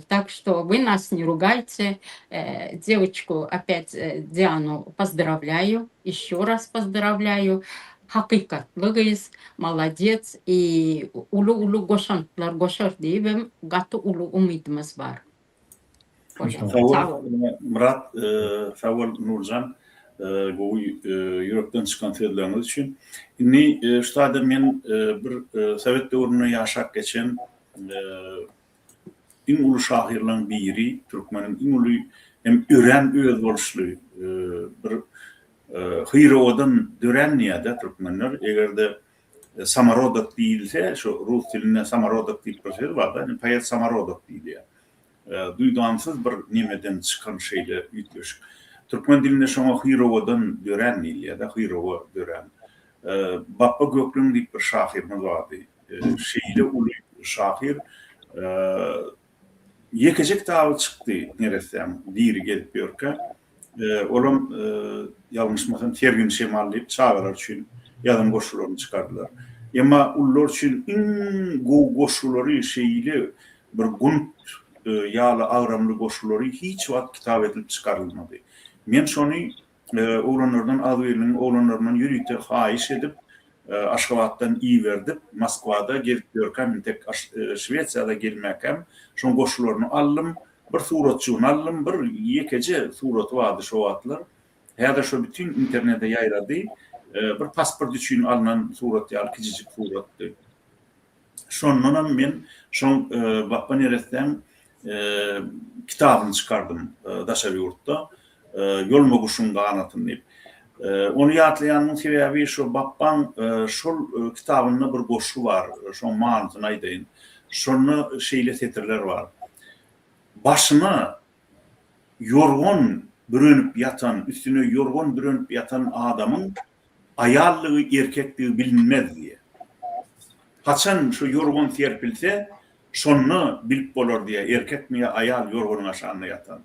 Так что вы нас не ругайте, девочку опять Диану поздравляю, еще раз поздравляю. Haqiqatlıyız, молодец, и ulu goşantılar goşar deyip gatı ulu umidimiz var. Murat, sağ ol Nurcan, bu yürekten çıkan sözleriniz için. Şimdi şurada men bir Sovet dövrünü yaşak geçen en ulu şahirlerin biri, Türkmenin en ulu hem ören öz boluşlu bir Hıyro'dan dörenliyede Türkmenler, eğer de Samarodak değilse, şu Rus dilinde Samarodak diye bir söz var da, yani payet Samarodak değil ya. Duyduğansız bir nimeden çıkan şeyle ütleşik. Türkmen dilinde şuna Hıyro'dan dörenliydi ya da Hıyro'ya dören. Bappa Göklüm diye bir şahirimiz vardı. Şeyle ulu şahir, Yekece kitabı çıktı neresem diri gelip yorka. Olam yanlışmasam tergin şemallayıp çağırlar için yalan koşullarını çıkardılar. Ama ullar için koşulları şeyle bir gunt yağlı ağramlı koşulları hiç vakit kitap edilip çıkarılmadı. Men şonu oğlanlardan alıverinin oğlanlarından yürüyüp haiş edip Aşgabat'tan iyi verdim. Moskva'da gelip görkem tek Şvetsiya'da gelmekem şon koşullarını aldım. Bir suratçığını aldım. Bir yekece suratı vardı şu atlar. Ya da şu bütün internete yayladı. Bir pasport için alınan surat ya küçücük surattı. Şondan men şon bakma neresem kitabını çıkardım Daşavyurt'ta. Yolma kuşunga anlatın deyip. Onu yatlayanın sebebi şu babam şol kitabında bir boşluğu var. Şu mantığına aydayin. Şunu şeyle tetirler var. Başına yorgun bürünüp yatan, üstüne yorgun bürünüp yatan adamın ayarlığı erkekliği bilinmez diye. Haçan şu yorgun serpilse şunu bilip olur diye. Erkek mi ayar yorgunun aşağına yatan.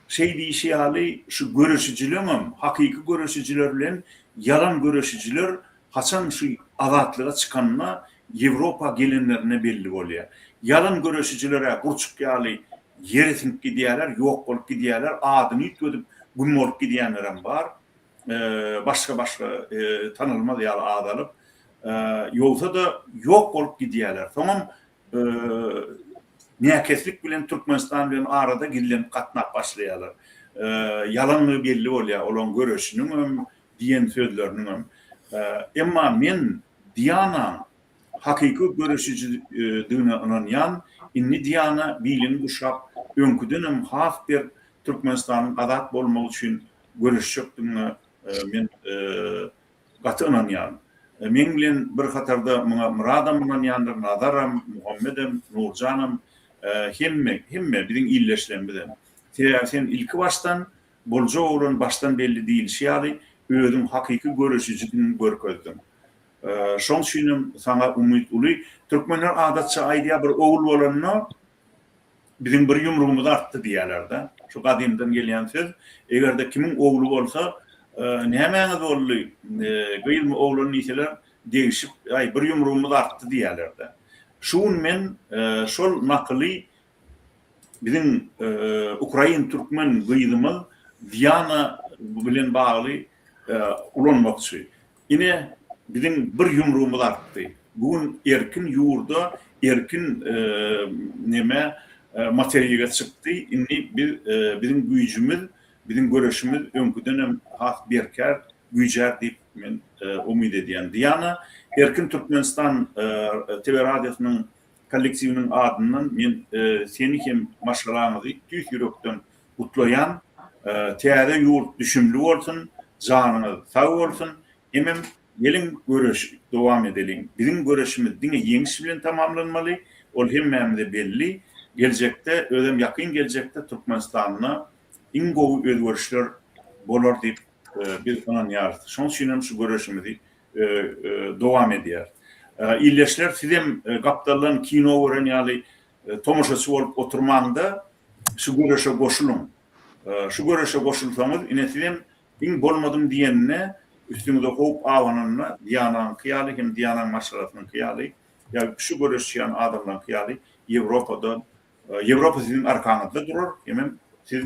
Şey deyişi hali şu görüşücülüğüm, hakiki görüşücülerle yalan görüşücüler haçan şu azatlığa çıkanına Avrupa gelinlerine belli oluyor. Yalan görüşücülere kurçuk yali yeresink gidiyorlar, yok olup gidiyorlar, adını itiyorduk, gün olup gidiyenlerim var. Başka tanılmaz yalı adalıp. Yoksa da yok olup gidiyorlar. Tamam, niyakeslik bilen Türkmenistan bilen arada gidilen katnak başlayalar. Yalanlığı belli oluyor, olan görüşünün diyen sözlerinin. Ama men Diana hakiki görüşücülüğüne inanyan, inni Diana bilin kuşap, önküdünüm haf bir Türkmenistan'ın adat bolmak için görüşecektiğine men katı inanyan. Men bilen bir katarda Muradam inanyandır, Nadaram, Muhammedem, Nurcanım, himme bizim illeşlenmeden. Sen ilki baştan, bolca oğlun baştan belli değil. Şiyali, ödün hakiki görüşücülüğünü görközdüm. Şon şuyunum sana umut ulu. Türkmenler adatça aydiya bir oğul olanına bizim bir yumruğumuz arttı diyorlar da. Şu kadimden gelen söz. Eğer de kimin oğlu olsa ne hemen oğlu, gıyılma oğlunun iseler değişip bir yumruğumuz arttı diyorlar da. Şun men şol nakli bizim Ukrayna Türkmen gıyılımı Diana bilen bağlı ulanmakçı. Yine bizim bir yumruğumuz arttı. Bugün erkin yurda, erkin materyale çıktı. Inni bizim gücümüz, bizim görüşümüz önküden hak berker, gücer deyip men umid ediyen. Diana Erkin Türkmenistan TV Radyosu'nun kollektivinin adından men seni kim maşalarımızı tüy yürekten kutlayan teyade yurt düşümlü olsun, canınız sağ olsun. Hemen gelin görüş devam edelim. Bizim görüşümüz dine yenisi bilen tamamlanmalı. Ol hem de belli. Gelecekte, ödem yakın gelecekte Türkmenistan'la ingovu özgürlükler bolor deyip bir falan yarısı. Şunun için şu görüşümüzü devam ediyor. İlleşler sizem kaptalların kino veren yani tomoşası olup oturmağında şu görüşe koşulun. Şu görüşe koşulsanız yine sizem in bolmadım diyenine üstünüzde hop avanınla Diyana'nın kıyalı hem Diyana'nın maşalasının kıyalı ya şu görüşçüyen adamların kıyalı Avrupa sizin arkanızda durur. Hemen siz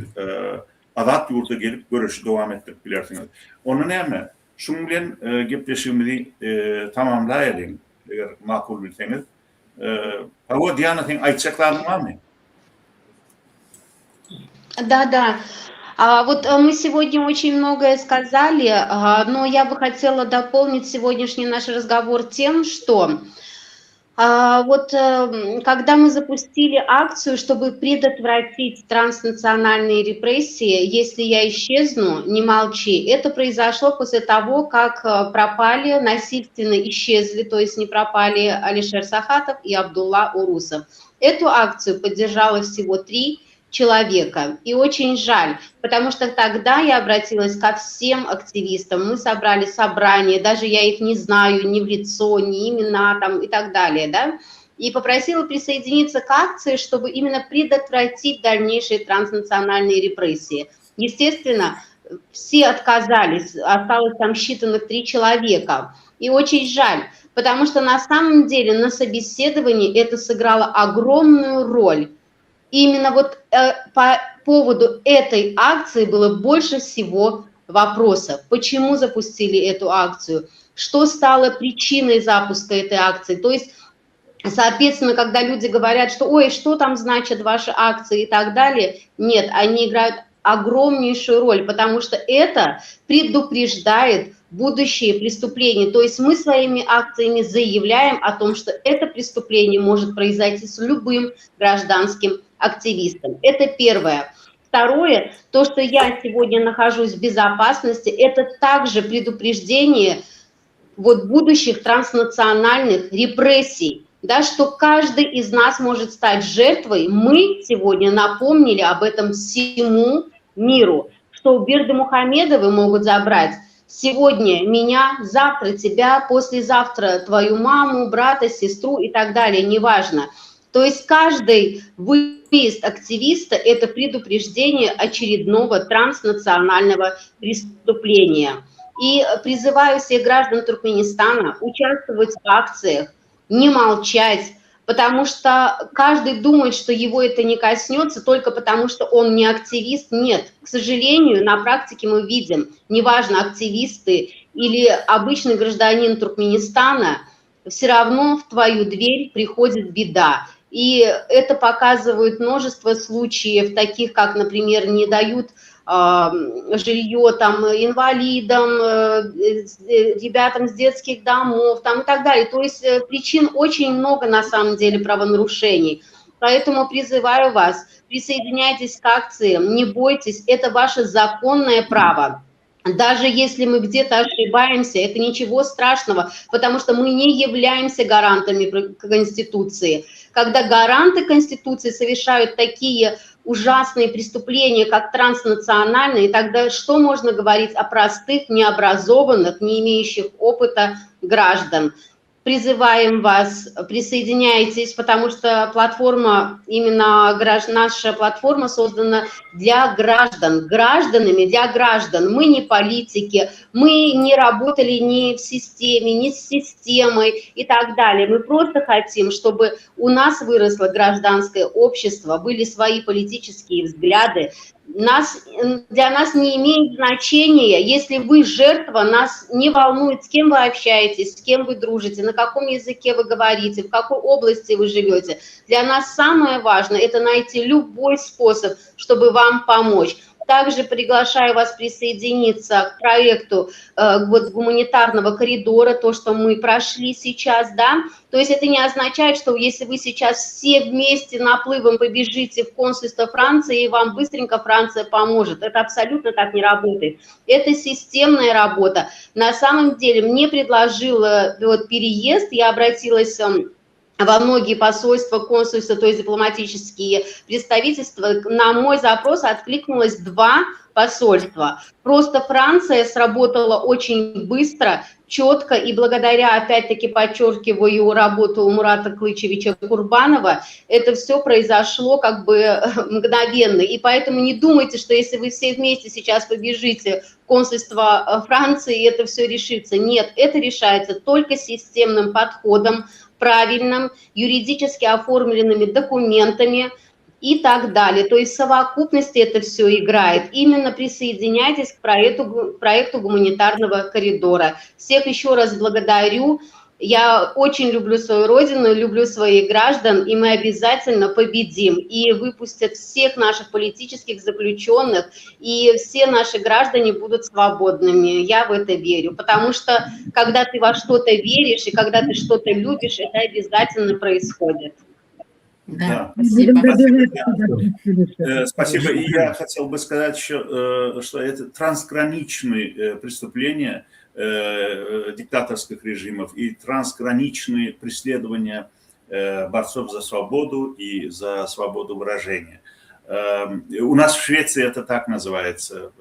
adat yurda gelip görüşü devam ettirip bilirsiniz. Onun hemen şunun bilen gepleşimizi tamamlayalım. Eğer makul bilseniz. Hava Diana sen aytacakların var mı? Да. Вот мы сегодня очень многое сказали, но я бы хотела дополнить сегодняшний наш разговор тем, что вот когда мы запустили акцию, чтобы предотвратить транснациональные репрессии, если я исчезну, не молчи, это произошло после того, как пропали, насильственно исчезли, то есть не пропали Алишер Сахатов и Абдулла Урусов. Эту акцию поддержало всего 3 человека. И очень жаль, потому что тогда я обратилась ко всем активистам, мы собрали собрание, даже я их не знаю ни в лицо, ни имена там и так далее, да, и попросила присоединиться к акции, чтобы именно предотвратить дальнейшие транснациональные репрессии. Естественно, все отказались, осталось там считанных 3 человека. И очень жаль, потому что на самом деле на собеседовании это сыграло огромную роль. Именно вот по поводу этой акции было больше всего вопросов. Почему запустили эту акцию? Что стало причиной запуска этой акции? То есть, соответственно, когда люди говорят, что «Ой, что там значат ваши акции» и так далее, нет, они играют огромнейшую роль, потому что это предупреждает будущие преступления. То есть мы своими акциями заявляем о том, что это преступление может произойти с любым гражданским активистом. Это первое. Второе, то, что я сегодня нахожусь в безопасности, это также предупреждение вот будущих транснациональных репрессий, да, что каждый из нас может стать жертвой. Мы сегодня напомнили об этом всему миру, что Бердымухамедовы могут забрать сегодня меня, завтра тебя, послезавтра твою маму, брата, сестру и так далее, неважно. То есть каждый выезд активиста – это предупреждение очередного транснационального преступления. И призываю всех граждан Туркменистана участвовать в акциях, не молчать, потому что каждый думает, что его это не коснется только потому, что он не активист. Нет, к сожалению, на практике мы видим, неважно, активисты или обычный гражданин Туркменистана, все равно в твою дверь приходит беда. И это показывает множество случаев, таких как, например, не дают жилье там инвалидам, ребятам с детских домов там, и так далее. То есть причин очень много на самом деле правонарушений. Поэтому призываю вас, присоединяйтесь к акциям, не бойтесь, это ваше законное право. Даже если мы где-то ошибаемся, это ничего страшного, потому что мы не являемся гарантами Конституции. Когда гаранты Конституции совершают такие ужасные преступления, как транснациональные, тогда что можно говорить о простых, необразованных, не имеющих опыта граждан? Призываем вас, присоединяйтесь, потому что платформа, именно наша платформа создана для граждан, гражданами для граждан. Мы не политики, мы не работали ни в системе, ни с системой и так далее. Мы просто хотим, чтобы у нас выросло гражданское общество, были свои политические взгляды. Для нас не имеет значения, если вы жертва, нас не волнует, с кем вы общаетесь, с кем вы дружите, на каком языке вы говорите, в какой области вы живете. Для нас самое важное – это найти любой способ, чтобы вам помочь. Также приглашаю вас присоединиться к проекту вот, гуманитарного коридора, то, что мы прошли сейчас, да. То есть это не означает, что если вы сейчас все вместе наплывом побежите в консульство Франции, и вам быстренько Франция поможет. Это абсолютно так не работает. Это системная работа. На самом деле мне предложила вот, переезд, я обратилась во многие посольства, консульства, то есть дипломатические представительства, на мой запрос откликнулось 2 посольства. Просто Франция сработала очень быстро, четко, и благодаря, опять-таки, подчеркиваю работу Мурата Клычевича Курбанова, это все произошло как бы мгновенно. И поэтому не думайте, что если вы все вместе сейчас побежите в консульство Франции, это все решится. Нет, это решается только системным подходом, правильным, юридически оформленными документами и так далее. То есть в совокупности это все играет. Именно присоединяйтесь к проекту гуманитарного коридора. Всех еще раз благодарю. Я очень люблю свою родину, люблю своих граждан, и мы обязательно победим. И выпустят всех наших политических заключенных, и все наши граждане будут свободными. Я в это верю. Потому что, когда ты во что-то веришь, и когда ты что-то любишь, это обязательно происходит. Да, спасибо. Спасибо. И я хотел бы сказать еще, что это трансграничные преступления диктаторских режимов и трансграничные преследования борцов за свободу и за свободу выражения. У нас в Швеции это так называется,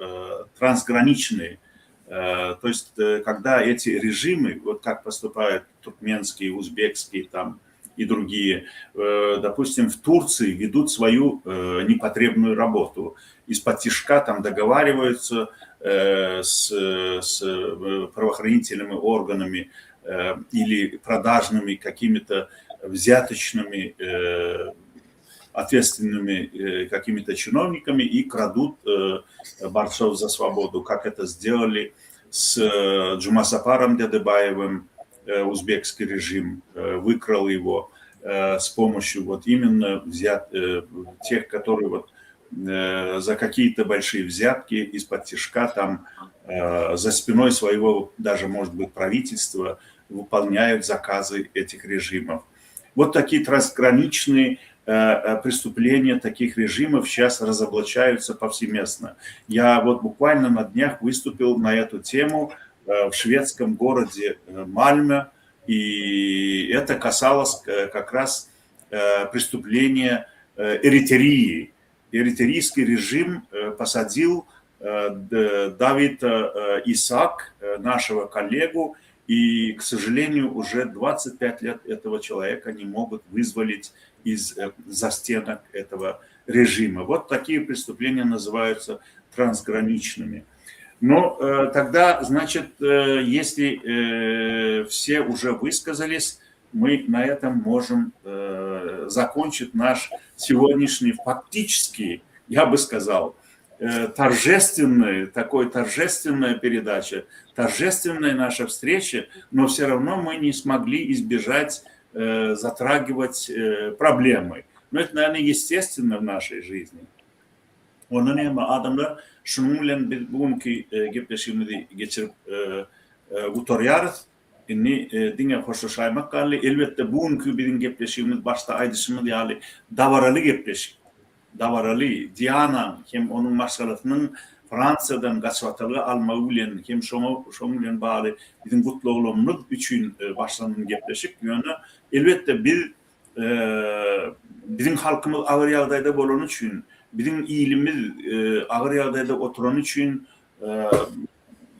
трансграничные. То есть, когда эти режимы, вот как поступают туркменские, узбекские, там, и другие, допустим, в Турции ведут свою непотребную работу. Из-под тишка там договариваются с правоохранительными органами или продажными какими-то взяточными ответственными какими-то чиновниками и крадут борцов за свободу, как это сделали с Джумасапаром Дядыбаевым. Узбекский режим выкрал его с помощью вот именно тех, которые вот за какие-то большие взятки из-под тишка там за спиной своего даже, может быть, правительства выполняют заказы этих режимов. Вот такие трансграничные преступления таких режимов сейчас разоблачаются повсеместно. Я вот буквально на днях выступил на эту тему в шведском городе Мальме, и это касалось как раз преступления Эритрии. Эритрийский режим посадил Давида Исаак, нашего коллегу, и, к сожалению, уже 25 лет этого человека не могут вызволить из застенок этого режима. Вот такие преступления называются трансграничными. Но тогда, значит, если все уже высказались, мы на этом можем закончить наш сегодняшний фактически, я бы сказал, торжественная передача, торжественная наша встреча, но все равно мы не смогли избежать затрагивать проблемы. Но это, наверное, естественно в нашей жизни. Onun hem adamlar şununla bir bugünkü gepleşimizi geçirip utoryarız. Inni dinge hoşlaşaymak kalli. Elbette bugünkü bizim gepleşimiz başta aydışımız yani davaralı gepleşik. Davaralı. Diana hem onun maşgalatının Fransa'dan gaçvatalı almağılen hem şomulen bağlı bizim kutluğumuz üçün başlanan gepleşik. Yani elbette bizim halkımız ağır yağdayda bolon üçün bizim iyilimiz ağır yağdayda oturan için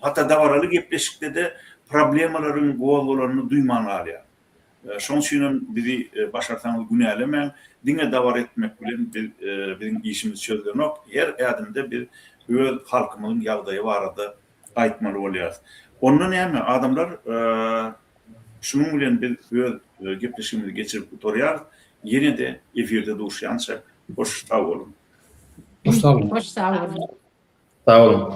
hatta davaralı gepleşikte de problemlerin goğullarını duyman alıyor. Şonun için bizi başartanız güneylemen, dine davar etmek bile bizim işimiz çözülen yok. Her adımda bir öğül halkımızın yağdayı var da aytmalı oluyor. Onun yani adamlar şunun bilen bir öğül gepleşimizi geçirip oturuyor. Yine de efirde duşayansa hoş sağ olun. Hoş sağ olun. Hoş sağ olun. Sağ olun.